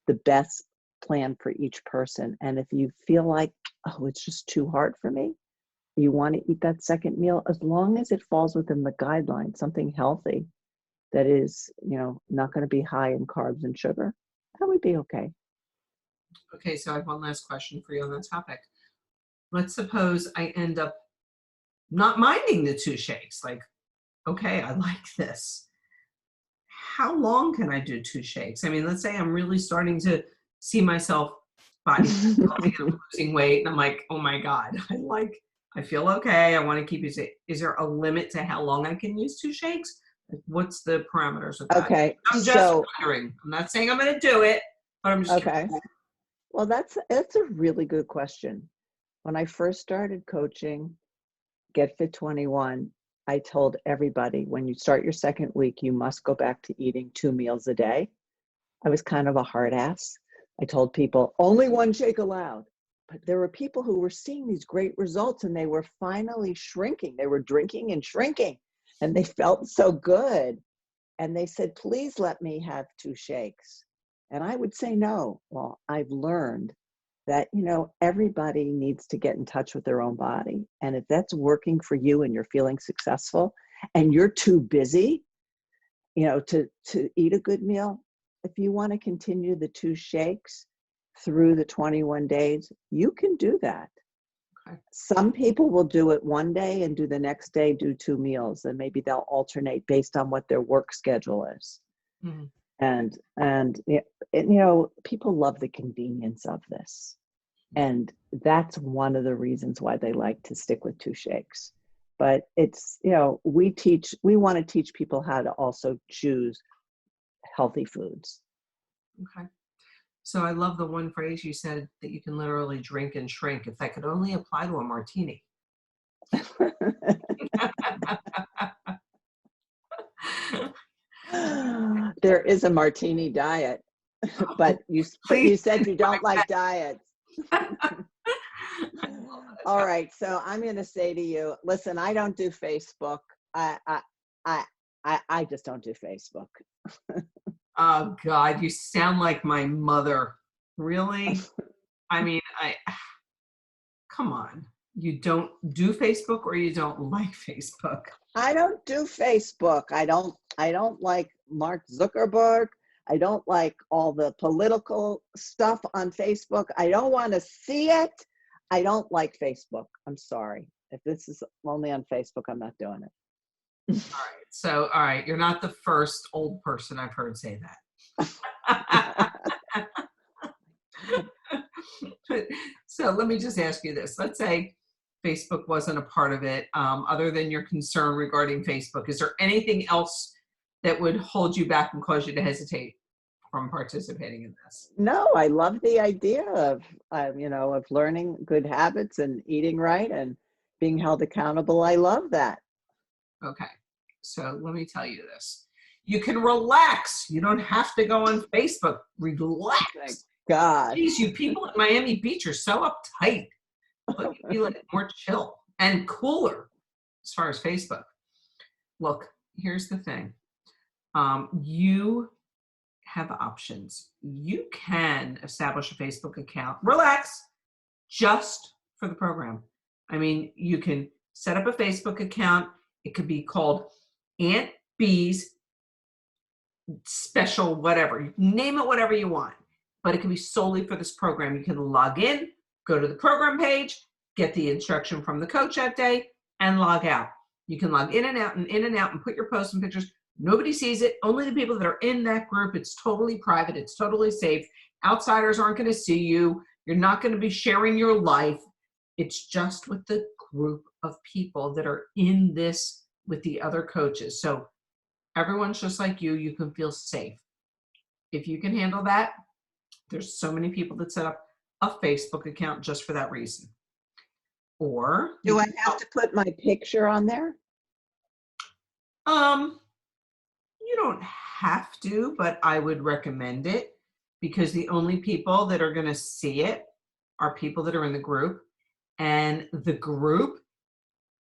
the best plan for each person. And if you feel like, oh, it's just too hard for me, you want to eat that second meal, as long as it falls within the guidelines, something healthy that is, not going to be high in carbs and sugar, that would be okay. Okay, so I have one last question for you on that topic. Let's suppose I end up not minding the 2 shakes. Like, okay, I like this. how long can I do 2 shakes? I mean, let's say I'm really starting to see myself body building and losing weight, and I'm like, oh my God, I feel okay. I want to keep using. Is there a limit to how long I can use 2 shakes? Like, what's the parameters of that? Okay, I'm just so, wondering. I'm not saying I'm going to do it, but I'm just okay. curious. Well, that's a really good question. When I first started coaching Get Fit 21, I told everybody when you start your second week, you must go back to eating 2 meals a day. I was kind of a hard ass. I told people only 1 shake allowed. But there were people who were seeing these great results and they were finally shrinking. They were drinking and shrinking and they felt so good. And they said, please let me have 2 shakes. And I would say no. Well, I've learned that, everybody needs to get in touch with their own body. And if that's working for you and you're feeling successful and you're too busy, to eat a good meal, if you want to continue the 2 shakes through the 21 days, you can do that. Okay. Some people will do it one day and do the next day, do 2 meals, and maybe they'll alternate based on what their work schedule is. Mhm. And people love the convenience of this. And that's one of the reasons why they like to stick with 2 shakes. But it's, we want to teach people how to also choose healthy foods. Okay. So I love the one phrase you said that you can literally drink and shrink. If that could only apply to a martini. There is a martini diet, but you Please. said you don't like diets. All right, so I'm going to say to you, listen, I don't do Facebook. I just don't do Facebook. Oh God, you sound like my mother. Really? I mean, come on. You don't do Facebook or you don't like Facebook? I don't do Facebook. I don't like Mark Zuckerberg. I don't like all the political stuff on Facebook. I don't want to see it. I don't like Facebook. I'm sorry. If this is only on Facebook, I'm not doing it. All right. So, all right, you're not the first old person I've heard say that. So let me just ask you this. Let's say Facebook wasn't a part of it, other than your concern regarding Facebook. Is there anything else that would hold you back and cause you to hesitate from participating in this? No, I love the idea of, of learning good habits and eating right and being held accountable. I love that. Okay. So let me tell you this. You can relax. You don't have to go on Facebook. Relax. Thank God. Geez, you people at Miami Beach are so uptight. Look, you feel like more chill and cooler as far as Facebook. Look, here's the thing. You have options. You can establish a Facebook account. Relax, just for the program. I mean, you can set up a Facebook account. It could be called Aunt B's Special whatever. You can name it whatever you want, but it can be solely for this program. You can log in, go to the program page, get the instruction from the coach that day, and log out. You can log in and out and put your posts and pictures. Nobody sees it. Only the people that are in that group. It's totally private. It's totally safe. Outsiders aren't going to see you. You're not going to be sharing your life. It's just with the group of people that are in this with the other coaches. So everyone's just like you. You can feel safe. If you can handle that, there's so many people that set up a Facebook account just for that reason. Or Do I have to put my picture on there? You don't have to, but I would recommend it because the only people that are going to see it are people that are in the group, and the group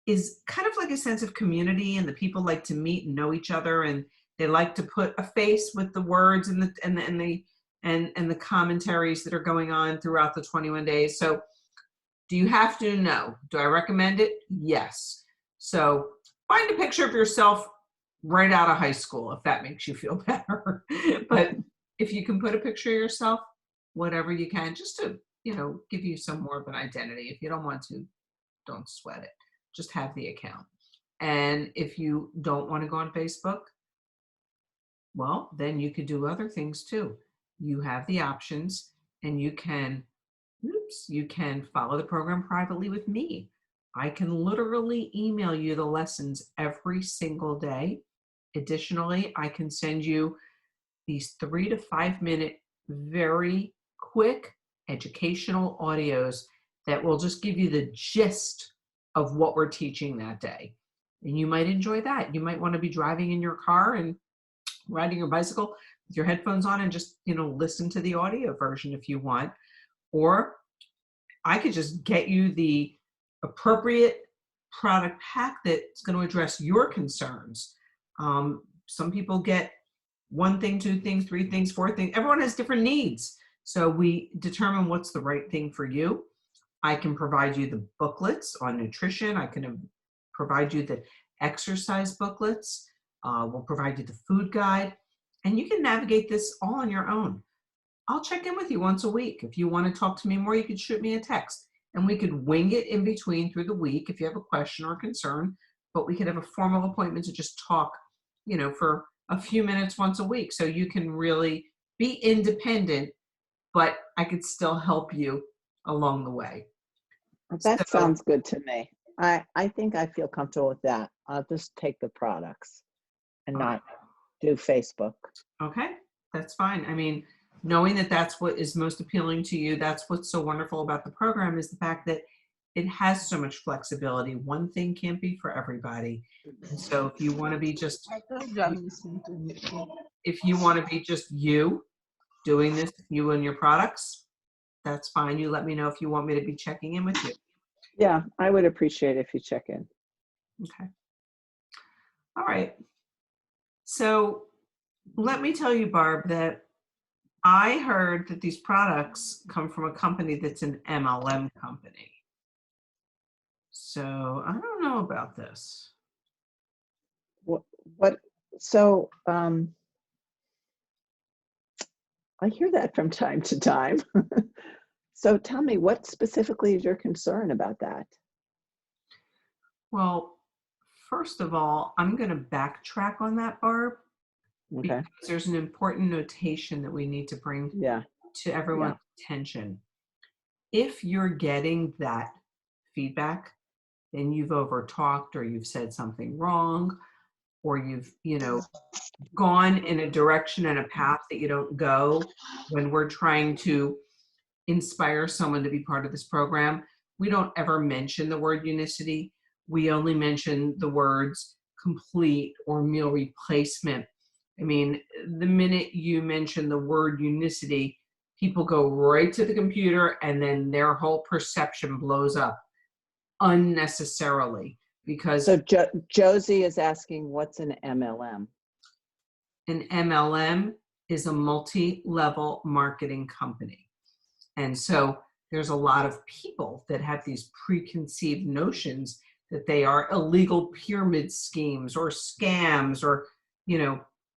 is kind of like a sense of community, and the people like to meet and know each other, and they like to put a face with the words and the commentaries that are going on throughout the 21 days. So do you have to? No. Do I recommend it? Yes. So find a picture of yourself right out of high school, if that makes you feel better. But if you can put a picture of yourself, whatever you can, just to, give you some more of an identity. If you don't want to, don't sweat it. Just have the account. And if you don't want to go on Facebook, Well, then you could do other things too. You have the options, and you can follow the program privately with me. I can literally email you the lessons every single day. Additionally, I can send you these 3 to 5 minute, very quick educational audios that will just give you the gist of what we're teaching that day. And you might enjoy that. You might want to be driving in your car and riding your bicycle with your headphones on and just, listen to the audio version if you want. Or I could just get you the appropriate product pack that's going to address your concerns. Some people get one thing, two things, three things, four things. Everyone has different needs. So we determine what's the right thing for you. I can provide you the booklets on nutrition. I can provide you the exercise booklets. We'll provide you the food guide. And you can navigate this all on your own. I'll check in with you once a week. If you want to talk to me more, you could shoot me a text. And we could wing it in between through the week if you have a question or concern. But we could have a formal appointment to just talk, for a few minutes once a week. So you can really be independent, but I could still help you along the way. That So, sounds good to me. I think I feel comfortable with that. I'll just take the products and not do Facebook. okay, that's fine. I mean, knowing that that's what is most appealing to you, that's what's so wonderful about the program is the fact that it has so much flexibility. One thing can't be for everybody. And so if you want to be just you doing this, you and your products, that's fine. You let me know if you want me to be checking in with you. Yeah, I would appreciate if you check in. Okay. All right. So let me tell you, Barb, that I heard that these products come from a company that's an MLM company. So I don't know about this. What so I hear that from time to time. So tell me, what specifically is your concern about that? Well, first of all, I'm going to backtrack on that, Barb, Okay. because there's an important notation that we need to bring Yeah. to everyone's attention. If you're getting that feedback, then you've overtalked or you've said something wrong or you've, gone in a direction and a path that you don't go when we're trying to inspire someone to be part of this program. We don't ever mention the word unicity. We only mention the words complete or meal replacement. I mean, the minute you mention the word unicity, people go right to the computer and then their whole perception blows up unnecessarily because So Josie is asking, what's an MLM? an MLM is a multi-level marketing company. And so there's a lot of people that have these preconceived notions that they are illegal pyramid schemes or scams or,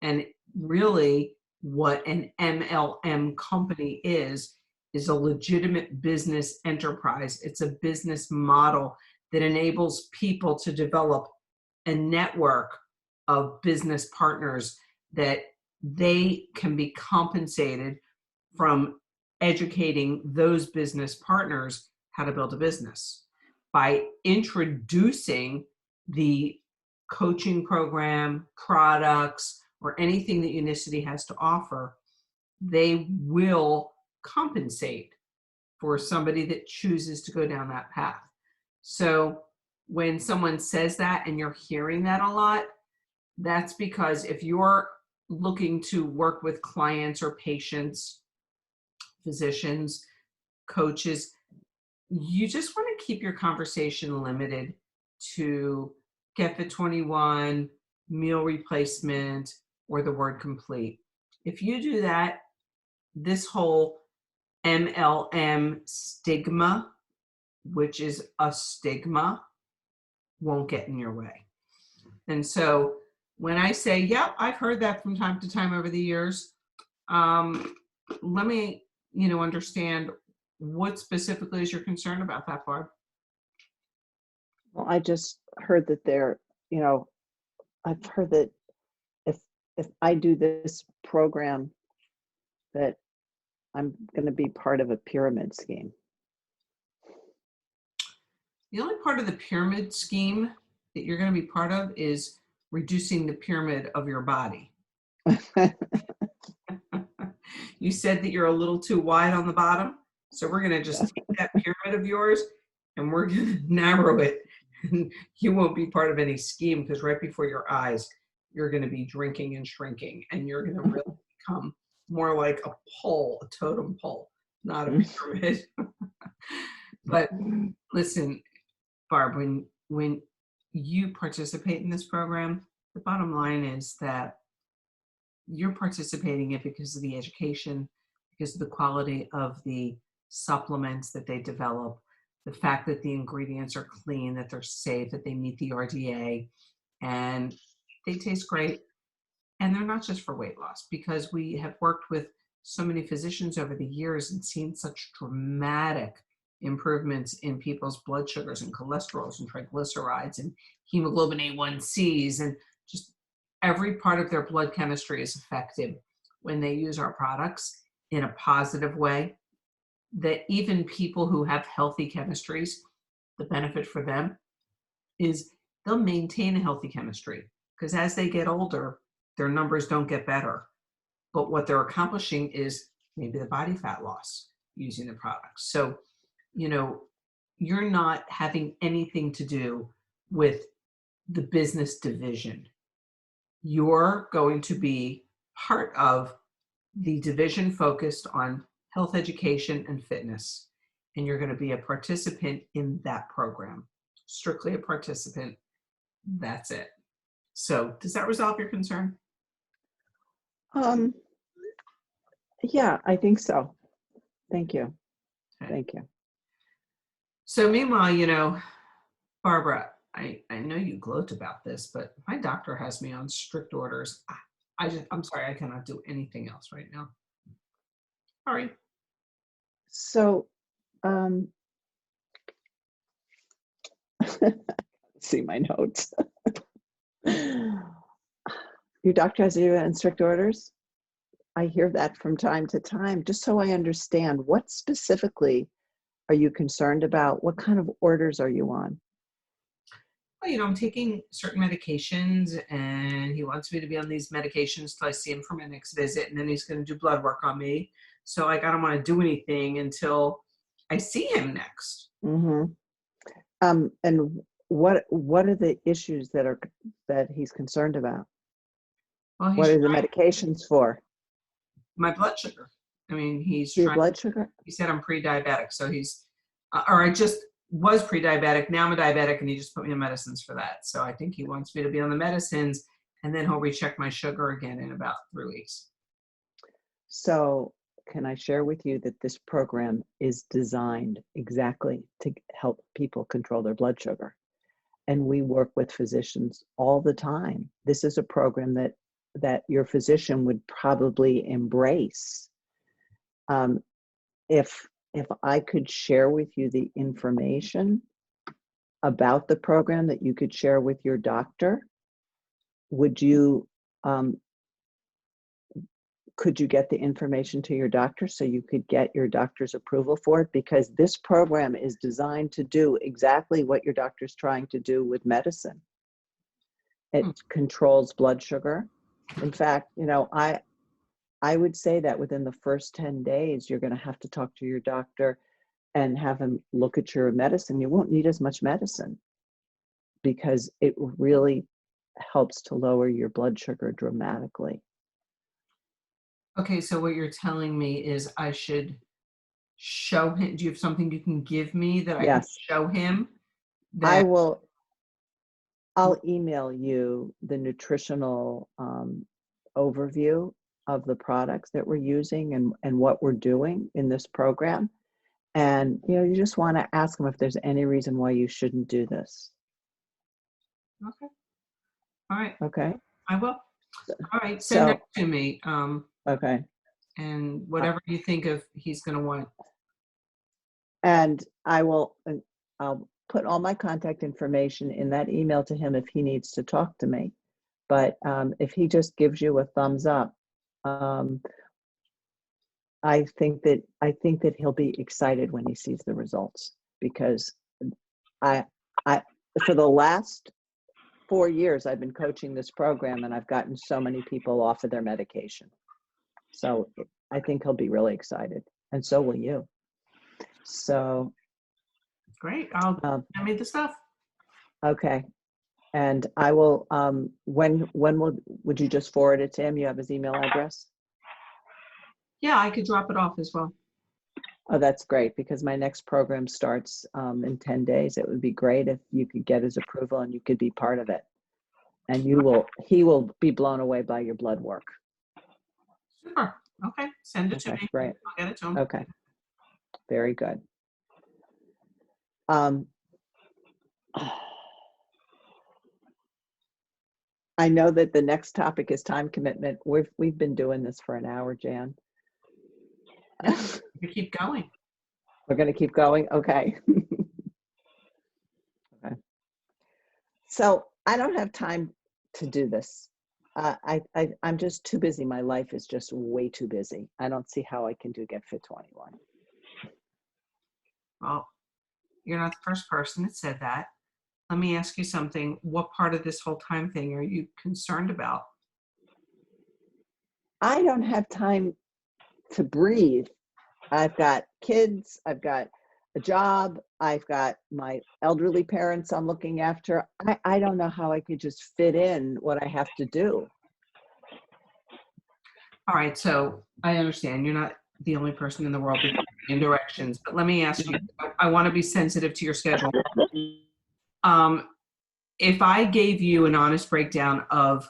and really what an MLM company is a legitimate business enterprise. It's a business model that enables people to develop a network of business partners that they can be compensated from educating those business partners how to build a business. By introducing the coaching program, products, or anything that Unicity has to offer, they will compensate for somebody that chooses to go down that path. So when someone says that and you're hearing that a lot, that's because if you're looking to work with clients or patients, physicians, coaches, you just want to keep your conversation limited to get the 21, meal replacement, or the word complete. If you do that, this whole MLM stigma, which is a stigma, won't get in your way. And so when I say, yep, I've heard that from time to time over the years, let me, understand what specifically is your concern about that, Barb? Well, I just heard that I've heard that if if I do this program, that I'm going to be part of a pyramid scheme. The only part of the pyramid scheme that you're going to be part of is reducing the pyramid of your body. You said that you're a little too wide on the bottom, so we're going to just take that pyramid of yours and we're going to narrow it. And you won't be part of any scheme, because right before your eyes, you're going to be drinking and shrinking, and you're going to really become more like a pole, a totem pole, not a pyramid. But listen, Barb, when you participate in this program, the bottom line is that you're participating in it because of the education, because of the quality of the supplements that they develop, the fact that the ingredients are clean, that they're safe, that they meet the RDA, and they taste great. And they're not just for weight loss, because we have worked with so many physicians over the years and seen such dramatic improvements in people's blood sugars and cholesterols and triglycerides and hemoglobin A1Cs, and just every part of their blood chemistry is affected when they use our products in a positive way, that even people who have healthy chemistries, the benefit for them is they'll maintain a healthy chemistry, because as they get older, their numbers don't get better. But what they're accomplishing is maybe the body fat loss using the products. So, you're not having anything to do with the business division. You're going to be part of the division focused on health education and fitness. And you're going to be a participant in that program. Strictly a participant. That's it. So does that resolve your concern? Yeah, I think so. Thank you. Okay. Thank you. So meanwhile, Barbara, I know you gloat about this, but my doctor has me on strict orders. I'm sorry, I cannot do anything else right now. Sorry. So, see my notes. Your doctor has you on strict orders? I hear that from time to time. Just so I understand, what specifically are you concerned about? What kind of orders are you on? Well, I'm taking certain medications, and he wants me to be on these medications till I see him for my next visit, and then he's going to do blood work on me. So I don't want to do anything until I see him next. Mm-hmm. And what are the issues that he's concerned about? Well, What are the medications for? My blood sugar. I mean, he's your blood sugar? He said I'm pre-diabetic, so he's, or I just was pre-diabetic. Now I'm a diabetic, and he just put me on medicines for that. So I think he wants me to be on the medicines, and then he'll recheck my sugar again in about 3 weeks. So can I share with you that this program is designed exactly to help people control their blood sugar? And we work with physicians all the time. This is a program that your physician would probably embrace. If I could share with you the information about the program that you could share with your doctor, would you could you get the information to your doctor so you could get your doctor's approval for it? Because this program is designed to do exactly what your doctor's trying to do with medicine. It controls blood sugar. In fact, I would say that within the first 10 days, you're going to have to talk to your doctor and have him look at your medicine. You won't need as much medicine because it really helps to lower your blood sugar dramatically. Okay, so what you're telling me is I should show him. Do you have something you can give me that I can show him? I'll email you the nutritional overview of the products that we're using and what we're doing in this program. And, you just want to ask them if there's any reason why you shouldn't do this. Okay. All right. Okay. I will. All right. Send that to me. Okay. And whatever you think of he's going to want. And I'll put all my contact information in that email to him if he needs to talk to me. But if he just gives you a thumbs up, I think that he'll be excited when he sees the results, because I for the last 4 years I've been coaching this program, and I've gotten so many people off of their medication. So I think he'll be really excited, and so will you. So Great. I'll send me the stuff. okay. And I will, when would you just forward it to him? You have his email address? Yeah, I could drop it off as well. Oh, that's great, because my next program starts in 10 days. It would be great if you could get his approval and you could be part of it. And he will be blown away by your blood work. Super. Okay. Send it to Okay, me. great. I'll get it to him. Okay, very good. I know that the next topic is time commitment. We've been doing this for an hour, Jan. We keep going. We're going to keep going. Okay. Okay. So I don't have time to do this. I'm just too busy. My life is just way too busy. I don't see how I can do Get Fit 21. Well, you're not the first person that said that. Let me ask you something. What part of this whole time thing are you concerned about? I don't have time to breathe. I've got kids. I've got a job. I've got my elderly parents I'm looking after. I don't know how I could just fit in what I have to do. All right, so I understand you're not the only person in the world that's in directions, but let me ask you, I want to be sensitive to your schedule. If I gave you an honest breakdown of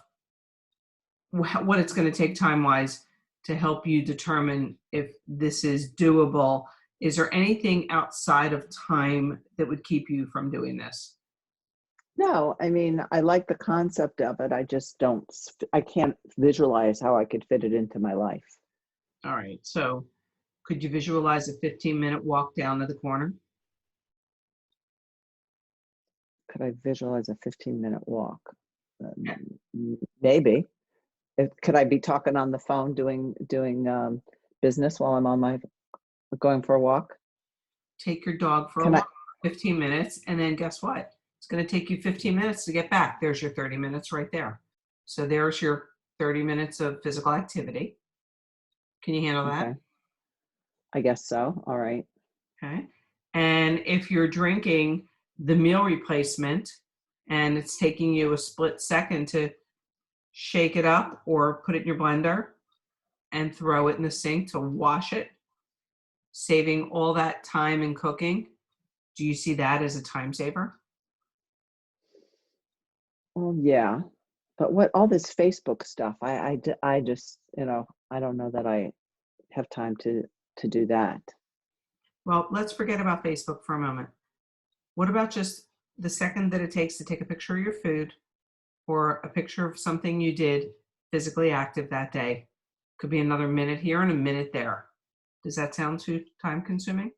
what it's going to take time-wise to help you determine if this is doable, is there anything outside of time that would keep you from doing this? No, I mean, I like the concept of it. I can't visualize how I could fit it into my life. All right, so could you visualize a 15-minute walk down to the corner? Could I visualize a 15-minute walk? Yeah. Maybe. Could I be talking on the phone doing business while I'm going for a walk? Take your dog for a walk, 15 minutes, and then guess what? It's going to take you 15 minutes to get back. There's your 30 minutes right there. So there's your 30 minutes of physical activity. Can you handle that? Okay. I guess so. All right. Okay. And if you're drinking the meal replacement and it's taking you a split second to shake it up or put it in your blender and throw it in the sink to wash it, saving all that time in cooking, do you see that as a time saver? Well, yeah. But what all this Facebook stuff, I just, I don't know that I have time to do that. Well, let's forget about Facebook for a moment. What about just the second that it takes to take a picture of your food or a picture of something you did physically active that day? Could be another minute here and a minute there. Does that sound too time consuming?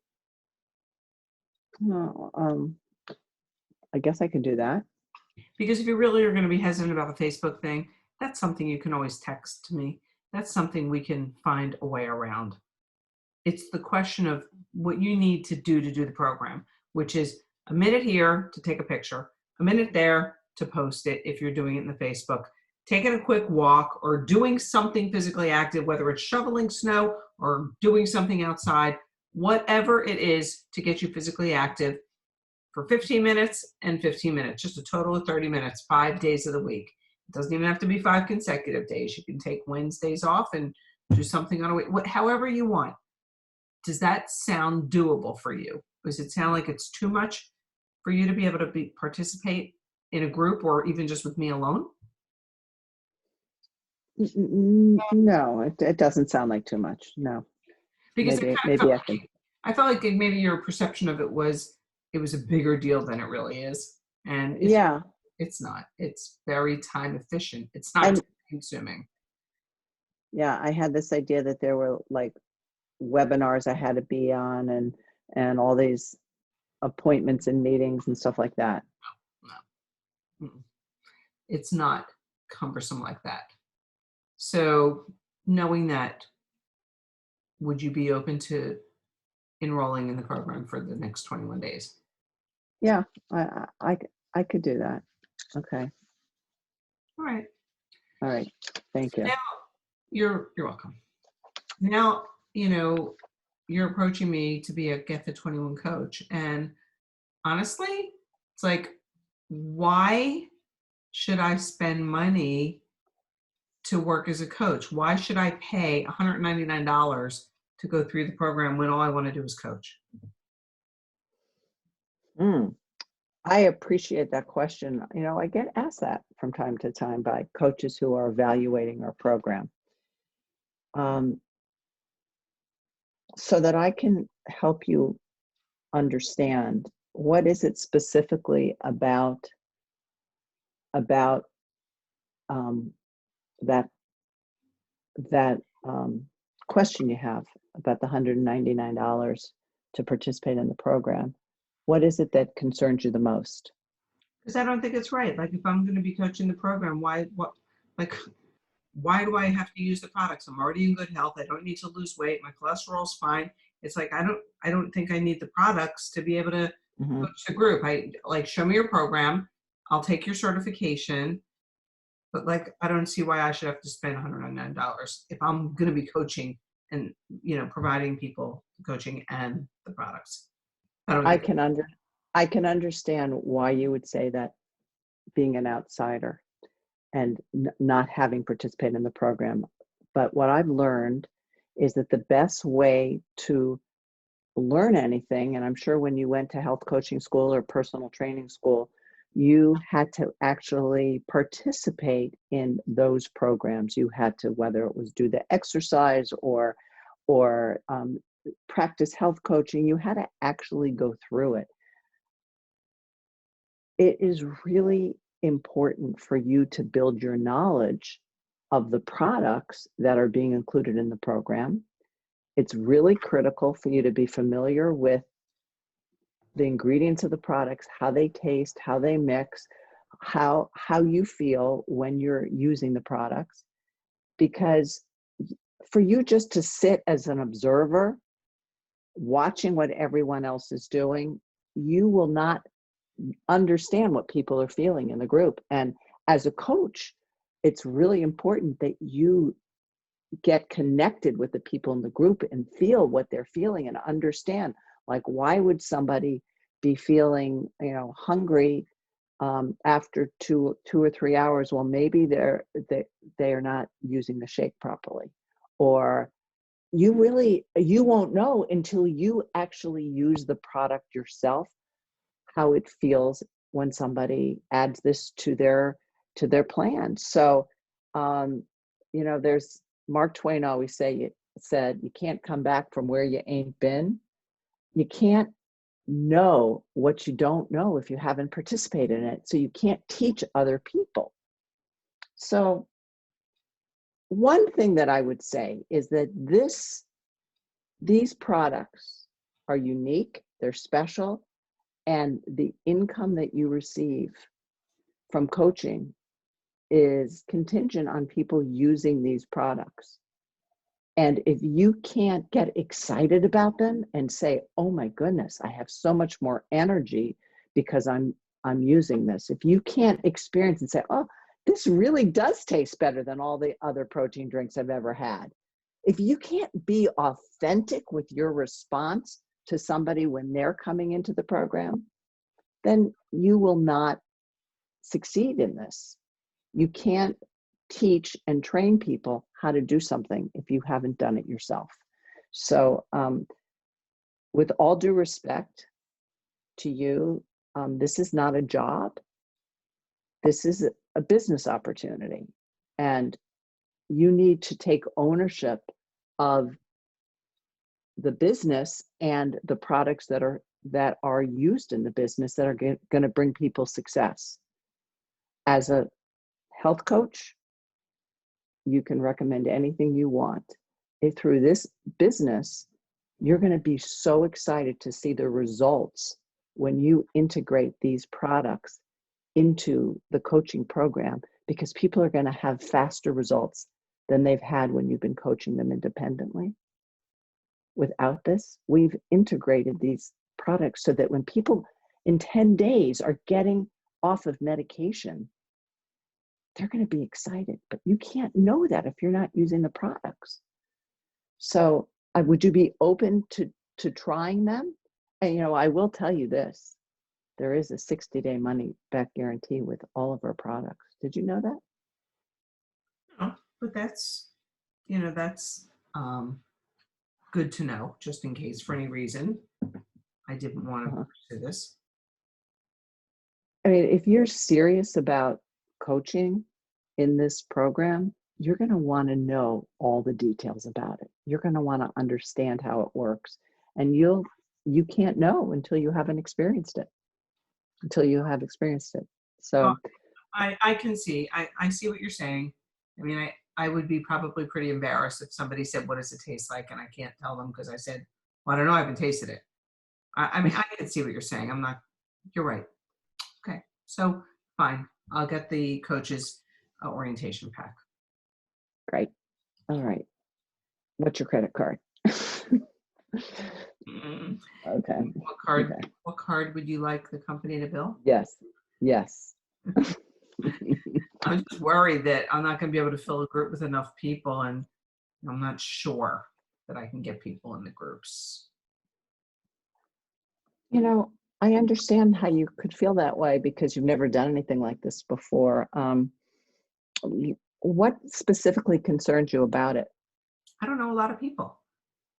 No, I guess I could do that. Because if you really are going to be hesitant about the Facebook thing, that's something you can always text to me. That's something we can find a way around. It's the question of what you need to do the program, which is a minute here to take a picture, a minute there to post it if you're doing it in the Facebook, taking a quick walk or doing something physically active, whether it's shoveling snow or doing something outside, whatever it is to get you physically active for 15 minutes and 15 minutes, just a total of 30 minutes, 5 days of the week. It doesn't even have to be 5 consecutive days. You can take Wednesdays off and do something on a week, however you want. Does that sound doable for you? Does it sound like it's too much for you to be able to participate in a group or even just with me alone? No, it doesn't sound like too much. No. Because Maybe I can. I felt like maybe your perception of it was a bigger deal than it really is. And it's not. It's very time efficient. It's not time consuming. Yeah, I had this idea that there were like webinars I had to be on and all these appointments and meetings and stuff like that. No. It's not. cumbersome like that. So knowing that, would you be open to enrolling in the program for the next 21 days? Yeah, I could do that. Okay. All right. All right. Thank you. Now you're welcome. Now, you know, you're approaching me to be a Get the 21 coach. And honestly, it's like, why should I spend money to work as a coach? Why should I pay $199 to go through the program when all I want to do is coach? Mm, I appreciate that question. You know, I get asked that from time to time by coaches who are evaluating our program. Um, so that I can help you understand what is it specifically about um, that that question you have about the $199 to participate in the program. What is it that concerns you the most? Because I don't think it's right. Like, if I'm going to be coaching the program, like, why do I have to use the products? I'm already in good health. I don't need to lose weight. My cholesterol's fine. It's like, I don't think I need the products to be able to Hmm. coach the group. I like, show me your program. I'll take your certification. But like, I don't see why I should have to spend $109 if I'm going to be coaching and, providing people the coaching and the products. I don't I think. can under I can understand why you would say that, being an outsider and not having participated in the program. But what I've learned is that the best way to learn anything, and I'm sure when you went to health coaching school or personal training school, you had to actually participate in those programs. You had to, whether it was do the exercise or practice health coaching, you had to actually go through it. It is really important for you to build your knowledge of the products that are being included in the program. It's really critical for you to be familiar with the ingredients of the products, how they taste, how they mix, how you feel when you're using the products. Because for you just to sit as an observer, watching what everyone else is doing, you will not understand what people are feeling in the group. And as a coach, it's really important that you get connected with the people in the group and feel what they're feeling and understand, like, why would somebody be feeling, hungry after two or 3 hours? Well, maybe they are not using the shake properly. Or you won't know until you actually use the product yourself, how it feels when somebody adds this to their plan. So there's Mark Twain always said, you can't come back from where you ain't been. You can't know what you don't know if you haven't participated in it. So you can't teach other people. So one thing that I would say is that these products are unique, they're special, and the income that you receive from coaching is contingent on people using these products. And if you can't get excited about them and say, oh my goodness, I have so much more energy because I'm using this. If you can't experience and say, oh, this really does taste better than all the other protein drinks I've ever had. If you can't be authentic with your response to somebody when they're coming into the program, then you will not succeed in this. You can't teach and train people how to do something if you haven't done it yourself. So with all due respect to you, this is not a job. This is a business opportunity. And you need to take ownership of the business and the products that are used in the business that are going to bring people success. As a health coach, you can recommend anything you want. Through this business, you're going to be so excited to see the results when you integrate these products into the coaching program, because people are going to have faster results than they've had when you've been coaching them independently. Without this, we've integrated these products so that when people in 10 days are getting off of medication, they're going to be excited. But you can't know that if you're not using the products. So would you be open to trying them? And, I will tell you this. There is a 60-day money-back guarantee with all of our products. Did you know that? No, but that's good to know, just in case for any reason I didn't want to Uh-huh. pursue this. I mean, if you're serious about coaching in this program, you're going to want to know all the details about it. You're going to want to understand how it works. And you can't know until you haven't experienced it, Well, So, I can see. I see what you're saying. I mean, I would be probably pretty embarrassed if somebody said, "What does it taste like?" and I can't tell them because I said, "Well, I don't know. I haven't tasted it." I mean, I can see what you're saying. I'm not. You're right. Okay, so fine. I'll get the coach's orientation pack. great. All right. What's your credit card? Mm, Okay. What card? Okay. What card would you like the company to bill? Yes. Yes. I'm just worried that I'm not going to be able to fill a group with enough people, and I'm not sure that I can get people in the groups. I understand how you could feel that way because you've never done anything like this before. What specifically concerns you about it? I don't know a lot of people.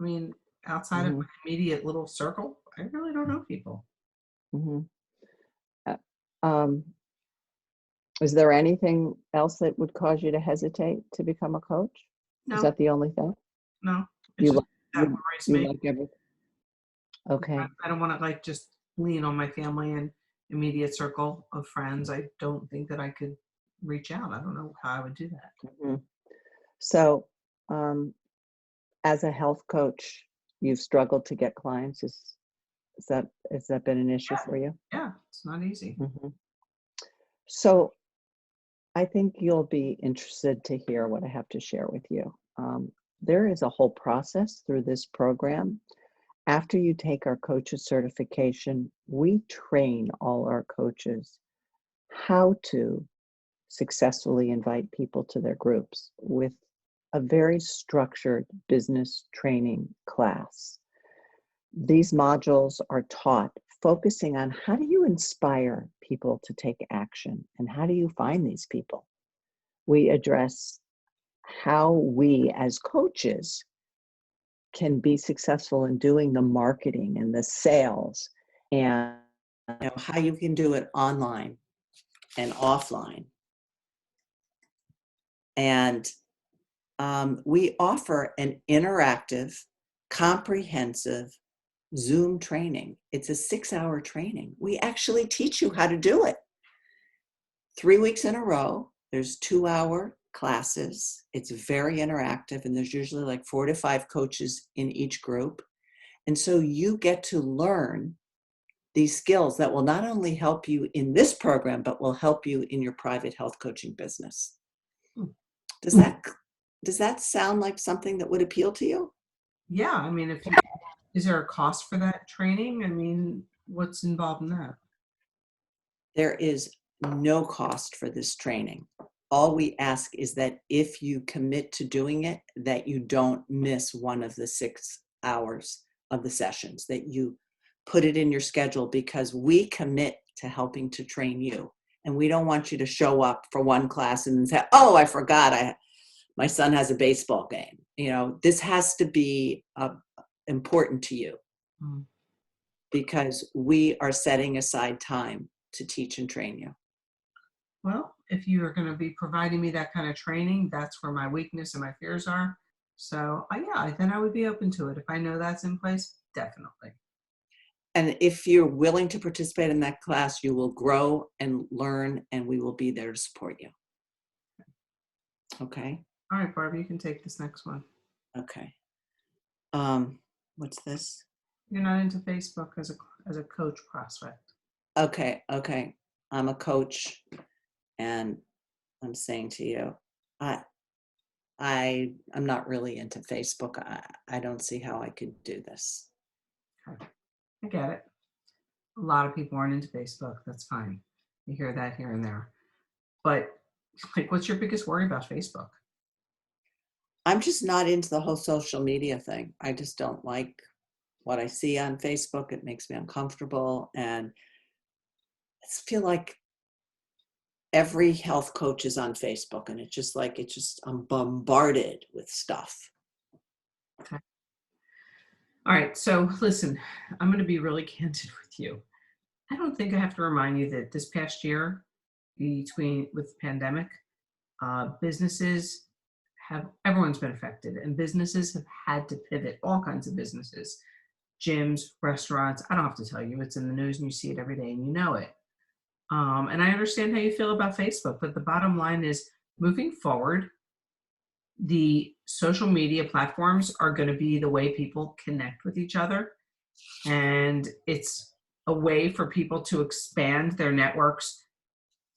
I mean, outside of Hmm. my immediate little circle, I really don't know people. Hmm. Um, is there anything else that would cause you to hesitate to become a coach? Is No, that the only thing? no, it's You just like that you, worries you me. like everything? Okay. I don't want to like just lean on my family and immediate circle of friends. I don't think that I could reach out. I don't know how I would do that. Mhm. So, um, as a health coach, you've struggled to get clients. Has that been an issue for you? Yeah, it's not easy. Hmm. So, I think you'll be interested to hear what I have to share with you. There is a whole process through this program. After you take our coaches certification, we train all our coaches how to successfully invite people to their groups with a very structured business training class. These modules are taught focusing on how do you inspire people to take action and how do you find these people. We address how we as coaches can be successful in doing the marketing and the sales, and how you can do it online and offline. And we offer an interactive, comprehensive Zoom training. It's a 6-hour training. We actually teach you how to do it. 3 weeks in a row. There's 2-hour classes. It's very interactive, and there's usually like 4 to 5 coaches in each group. And so you get to learn these skills that will not only help you in this program, but will help you in your private health coaching business. Hmm. Does that sound like something that would appeal to you? Yeah, I mean, is there a cost for that training? I mean, what's involved in that? There is no cost for this training. All we ask is that if you commit to doing it, that you don't miss one of the 6 hours of the sessions, that you put it in your schedule, because we commit to helping to train you. And we don't want you to show up for one class and then say, oh, I forgot, my son has a baseball game. This has to be important to you, Hmm. because we are setting aside time to teach and train you. Well, if you are going to be providing me that kind of training, that's where my weakness and my fears are. So, yeah, then I would be open to it. If I know that's in place, definitely. And if you're willing to participate in that class, you will grow and learn, and we will be there to support you. Okay? All right, Barbie, you can take this next one. Okay. What's this? You're not into Facebook as a coach prospect. Okay. I'm a coach, and I'm saying to you, I I'm not really into Facebook. I don't see how I could do this. Okay. I get it. A lot of people aren't into Facebook. That's fine. You hear that here and there. But like, what's your biggest worry about Facebook? I'm just not into the whole social media thing. I just don't like what I see on Facebook. It makes me uncomfortable, and I feel like every health coach is on Facebook, and I'm bombarded with stuff. Okay. All right. So listen, I'm going to be really candid with you. I don't think I have to remind you that this past year, with the pandemic, businesses everyone's been affected, and businesses have had to pivot, all kinds of businesses, gyms, restaurants. I don't have to tell you, it's in the news and you see it every day and you know it. And I understand how you feel about Facebook, but the bottom line is, moving forward, the social media platforms are going to be the way people connect with each other. And it's a way for people to expand their networks,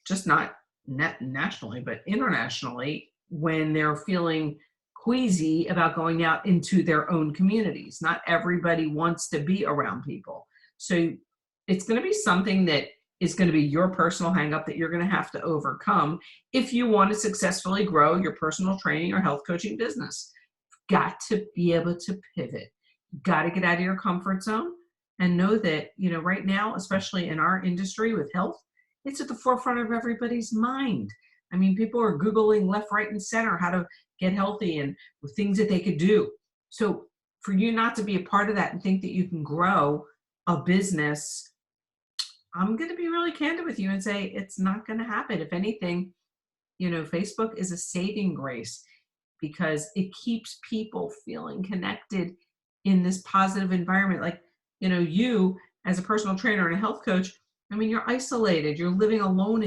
just not nationally, but internationally, when they're feeling queasy about going out into their own communities. Not everybody wants to be around people. So it's going to be something that is going to be your personal hang up that you're going to have to overcome if you want to successfully grow your personal training or health coaching business. You've got to be able to pivot. You've got to get out of your comfort zone and know that, right now, especially in our industry with health, it's at the forefront of everybody's mind. I mean, people are Googling left, right, and center how to get healthy and things that they could do. So for you not to be a part of that and think that you can grow a business, I'm going to be really candid with you and say it's not going to happen. If anything, Facebook is a saving grace because it keeps people feeling connected in this positive environment. Like, you as a personal trainer and a health coach, I mean, you're isolated. You're living alone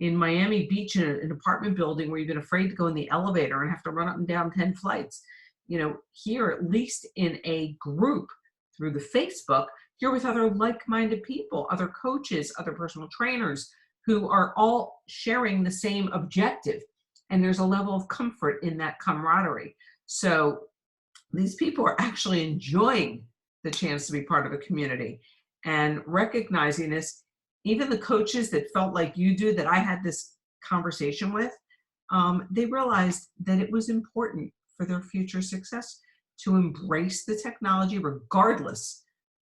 in Miami Beach in an apartment building where you've been afraid to go in the elevator and have to run up and down 10 flights. Here, at least in a group through the Facebook, you're with other like-minded people, other coaches, other personal trainers who are all sharing the same objective. And there's a level of comfort in that camaraderie. So these people are actually enjoying the chance to be part of a community and recognizing this. Even the coaches that felt like you do, that I had this conversation with, they realized that it was important for their future success to embrace the technology regardless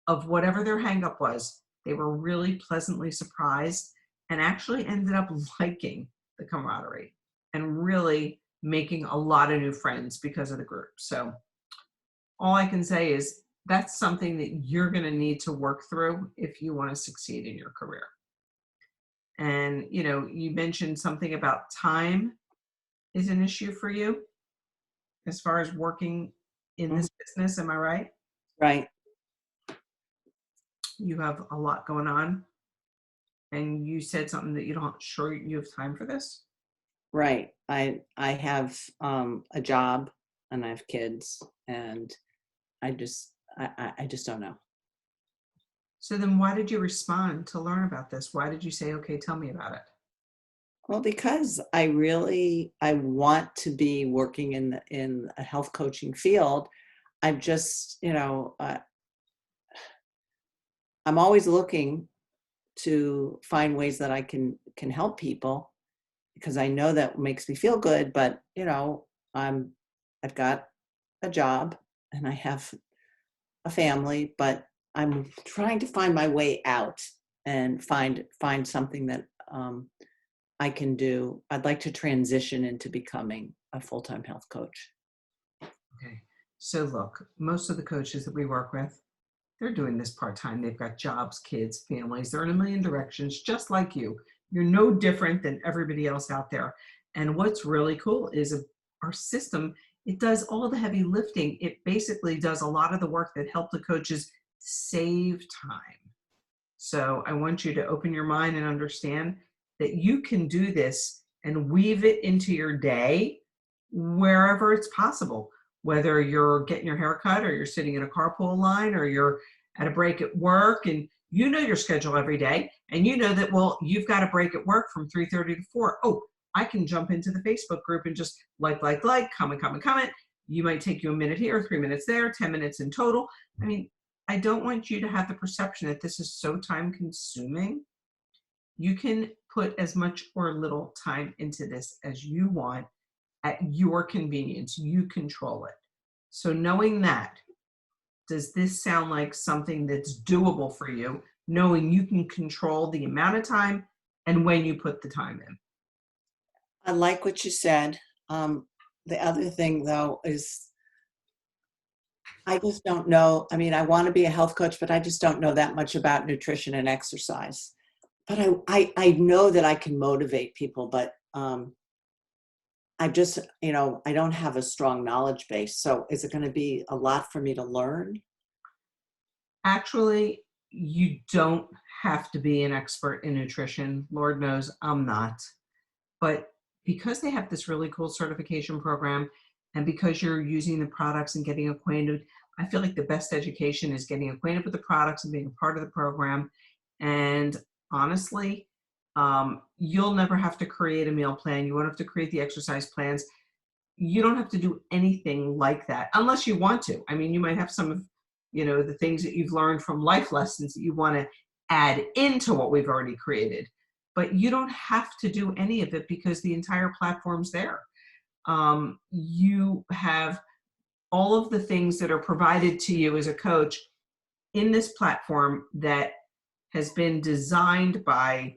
of whatever their hang-up was. They were really pleasantly surprised and actually ended up liking the camaraderie and really making a lot of new friends because of the group. So all I can say is that's something that you're going to need to work through if you want to succeed in your career. And, you mentioned something about time is an issue for you as far as working in this business. Am I right? Right. You have a lot going on, and you said something that you're not sure you have time for this. Right. I have a job and I have kids, and I just don't know. So then why did you respond to learn about this? Why did you say, okay, tell me about it? Well, because I want to be working in a health coaching field. I'm just, I'm always looking to find ways that I can help people, because I know that makes me feel good. But I've got a job and I have a family, but I'm trying to find my way out and find something that I can do. I'd like to transition into becoming a full-time health coach. Okay. So look, most of the coaches that we work with, they're doing this part-time. They've got jobs, kids, families. They're in a million directions, just like you. You're no different than everybody else out there. And what's really cool is our system, it does all the heavy lifting. It basically does a lot of the work that help the coaches save time. So I want you to open your mind and understand that you can do this and weave it into your day wherever it's possible, whether you're getting your hair cut or you're sitting in a carpool line or you're at a break at work and you know your schedule every day. And you know that, well, you've got a break at work from 3:30 to 4. Oh, I can jump into the Facebook group and just comment. You might take you a minute here, 3 minutes there, 10 minutes in total. I mean, I don't want you to have the perception that this is so time consuming. You can put as much or little time into this as you want at your convenience. You control it. So knowing that, does this sound like something that's doable for you, knowing you can control the amount of time and when you put the time in? I like what you said. The other thing, though, is I just don't know. I mean, I want to be a health coach, but I just don't know that much about nutrition and exercise. But I know that I can motivate people, but I just, I don't have a strong knowledge base. So is it going to be a lot for me to learn? Actually, you don't have to be an expert in nutrition. Lord knows I'm not. But because they have this really cool certification program, and because you're using the products and getting acquainted, I feel like the best education is getting acquainted with the products and being a part of the program. And honestly, you'll never have to create a meal plan. You won't have to create the exercise plans. You don't have to do anything like that unless you want to. I mean, you might have some of, the things that you've learned from life lessons that you want to add into what we've already created. But you don't have to do any of it because the entire platform's there. You have all of the things that are provided to you as a coach in this platform that has been designed by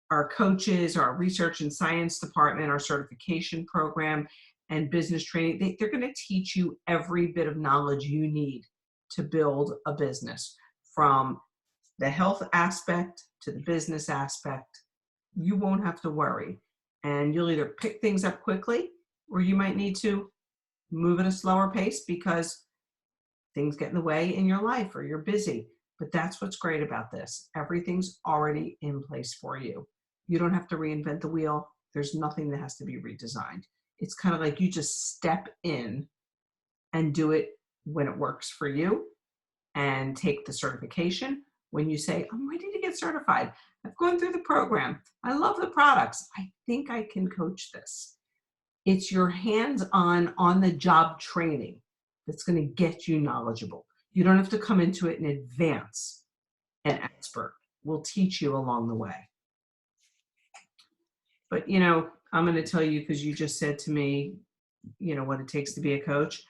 our coaches, our research and science department, our certification program, and business training. They're going to teach you every bit of knowledge you need to build a business, from the health aspect to the business aspect. You won't have to worry. And you'll either pick things up quickly, or you might need to move at a slower pace because things get in the way in your life or you're busy. But that's what's great about this. Everything's already in place for you. You don't have to reinvent the wheel. There's nothing that has to be redesigned. It's kind of like you just step in and do it when it works for you, and take the certification when you say, I'm ready to get certified. I've gone through the program. I love the products. I think I can coach this. It's your hands-on, on-the-job training that's going to get you knowledgeable. You don't have to come into it in advance. An expert will teach you along the way. But, I'm going to tell you, because you just said to me, what it takes to be a coach.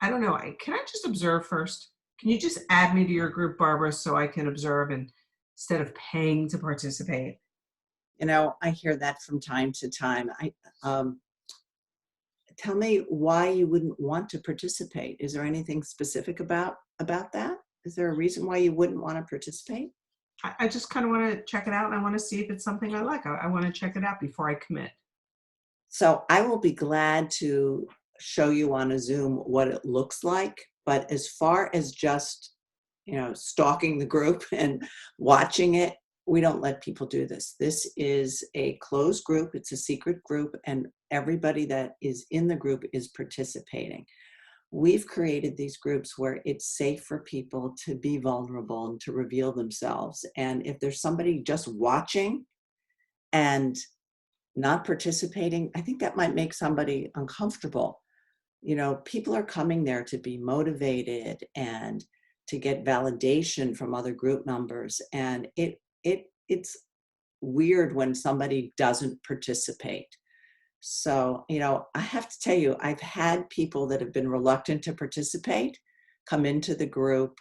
I don't know. Can I just observe first? Can you just add me to your group, Barbara, so I can observe instead of paying to participate? I hear that from time to time. Tell me why you wouldn't want to participate. Is there anything specific about that? Is there a reason why you wouldn't want to participate? I just kind of want to check it out, and I want to see if it's something I like. I want to check it out before I commit. So I will be glad to show you on a Zoom what it looks like. But as far as just, stalking the group and watching it, we don't let people do this. This is a closed group. It's a secret group, and everybody that is in the group is participating. We've created these groups where it's safe for people to be vulnerable and to reveal themselves. And if there's somebody just watching and not participating, I think that might make somebody uncomfortable. People are coming there to be motivated and to get validation from other group members. And it's weird when somebody doesn't participate. So, I have to tell you, I've had people that have been reluctant to participate come into the group,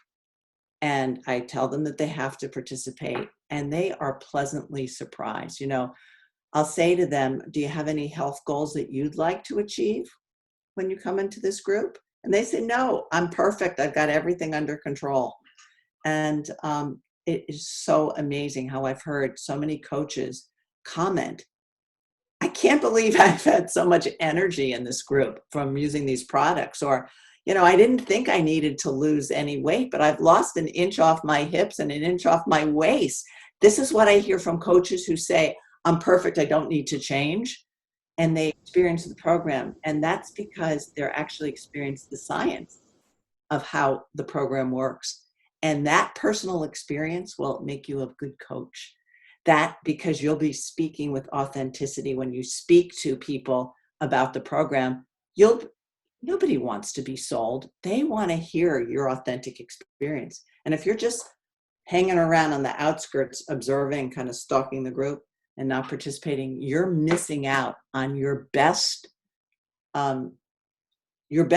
and I tell them that they have to participate, and they are pleasantly surprised. I'll say to them, do you have any health goals that you'd like to achieve when you come into this group? And they say, no, I'm perfect. I've got everything under control. And it is so amazing how I've heard so many coaches comment, I can't believe I've had so much energy in this group from using these products. Or, I didn't think I needed to lose any weight, but I've lost an inch off my hips and an inch off my waist. This is what I hear from coaches who say, I'm perfect, I don't need to change. And they experience the program. And that's because they're actually experienced the science of how the program works. And that personal experience will make you a good coach. That because you'll be speaking with authenticity when you speak to people about the program, nobody wants to be sold. They want to hear your authentic experience. And if you're just hanging around on the outskirts, observing, kind of stalking the group and not participating, you're missing out on your best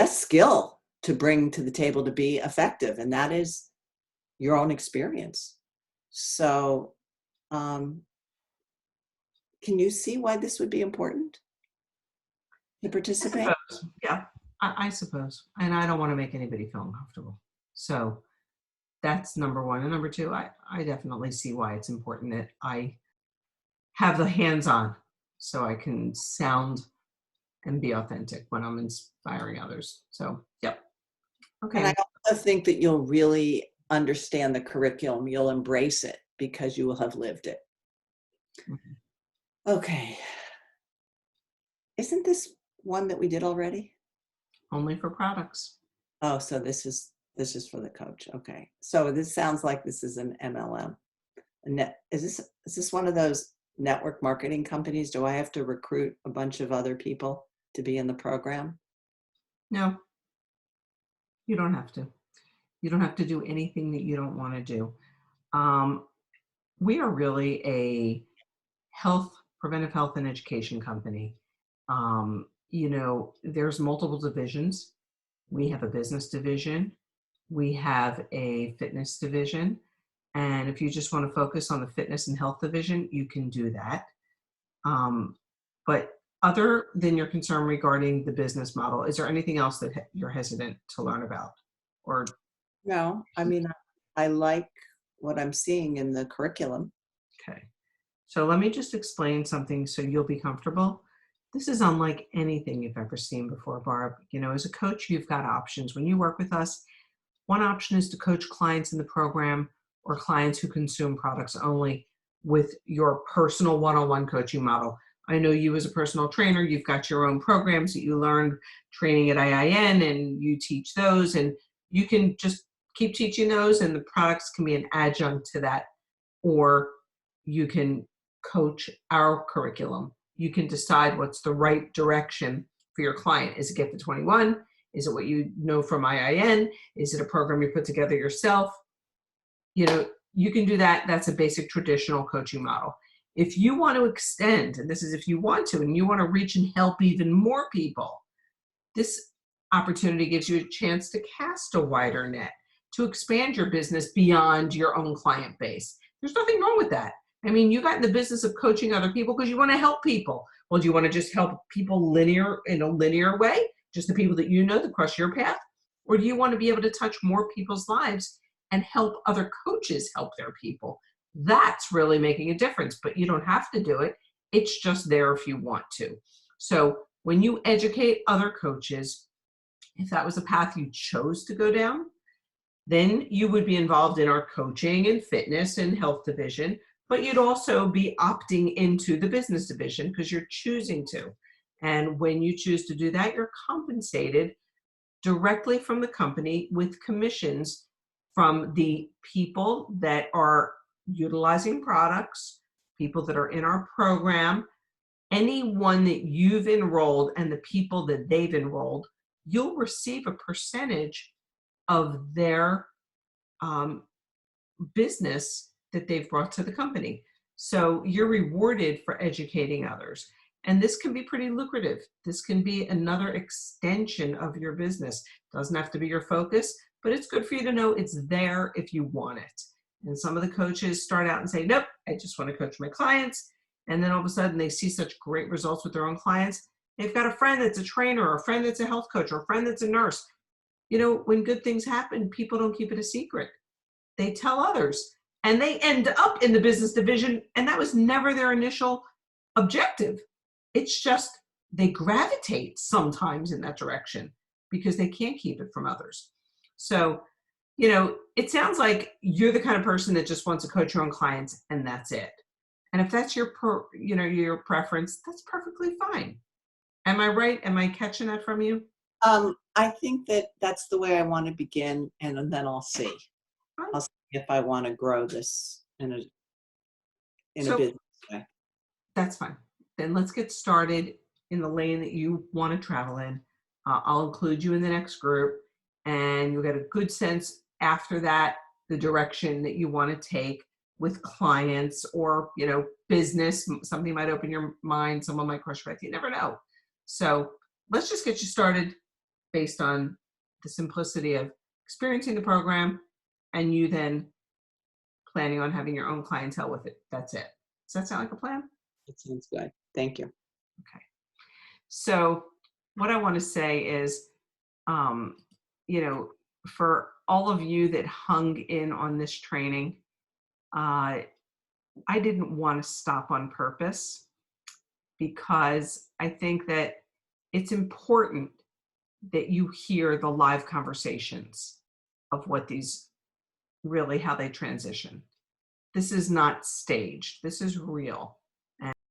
skill to bring to the table to be effective. And that is your own experience. So, can you see why this would be important to participate? I suppose. Yeah, I suppose. And I don't want to make anybody feel uncomfortable. So that's number one. And number two, I definitely see why it's important that I have the hands-on so I can sound and be authentic when I'm inspiring others. So, yep. Okay. And I also think that you'll really understand the curriculum. You'll embrace it because you will have lived it. Mhm. Okay. Isn't this one that we did already? Only for products. Oh, so this is for the coach. Okay. So this sounds like this is an MLM. Is this one of those network marketing companies? Do I have to recruit a bunch of other people to be in the program? No, you don't have to. You don't have to do anything that you don't want to do. We are really a preventive health and education company. There's multiple divisions. We have a business division. We have a fitness division. And if you just want to focus on the fitness and health division, you can do that. But other than your concern regarding the business model, is there anything else that you're hesitant to learn about? Or No, I mean, I like what I'm seeing in the curriculum. okay. So let me just explain something so you'll be comfortable. This is unlike anything you've ever seen before, Barb. As a coach, you've got options. When you work with us, one option is to coach clients in the program or clients who consume products only with your personal one-on-one coaching model. I know you as a personal trainer, you've got your own programs that you learned training at IIN and you teach those, and you can just keep teaching those and the products can be an adjunct to that. Or you can coach our curriculum. You can decide what's the right direction for your client. Is it Get to 21? Is it what you know from IIN? Is it a program you put together yourself? You can do that. That's a basic traditional coaching model. If you want to extend, and this is if you want to, and you want to reach and help even more people, this opportunity gives you a chance to cast a wider net, to expand your business beyond your own client base. There's nothing wrong with that. I mean, you got in the business of coaching other people because you want to help people. Well, do you want to just help people in a linear way? Just the people that you know that cross your path? Or do you want to be able to touch more people's lives and help other coaches help their people? That's really making a difference, but you don't have to do it. It's just there if you want to. So when you educate other coaches, if that was a path you chose to go down, then you would be involved in our coaching and fitness and health division, but you'd also be opting into the business division because you're choosing to. And when you choose to do that, you're compensated directly from the company with commissions from the people that are utilizing products, people that are in our program, anyone that you've enrolled and the people that they've enrolled, you'll receive a percentage of their business that they've brought to the company. So you're rewarded for educating others. And this can be pretty lucrative. This can be another extension of your business. Doesn't have to be your focus, but it's good for you to know it's there if you want it. And some of the coaches start out and say, nope, I just want to coach my clients. And then all of a sudden they see such great results with their own clients. They've got a friend that's a trainer, or a friend that's a health coach, or a friend that's a nurse. When good things happen, people don't keep it a secret. They tell others, and they end up in the business division, and that was never their initial objective. It's just they gravitate sometimes in that direction because they can't keep it from others. So, it sounds like you're the kind of person that just wants to coach your own clients, and that's it. And if that's your preference, that's perfectly fine. Am I right? Am I catching that from you? I think that that's the way I want to begin, and then I'll see. Fine. I'll see if I want to grow this in a So business way. that's fine. Then let's get started in the lane that you want to travel in. I'll include you in the next group, and you'll get a good sense after that the direction that you want to take with clients or business. Something might open your mind. Someone might cross your path. You never know. So let's just get you started based on the simplicity of experiencing the program, and you then planning on having your own clientele with it. That's it. Does that sound like a plan? It sounds good. Thank you. Okay. So what I want to say is, for all of you that hung in on this training, I didn't want to stop on purpose, because I think that it's important that you hear the live conversations of what these really, how they transition. This is not staged. This is real.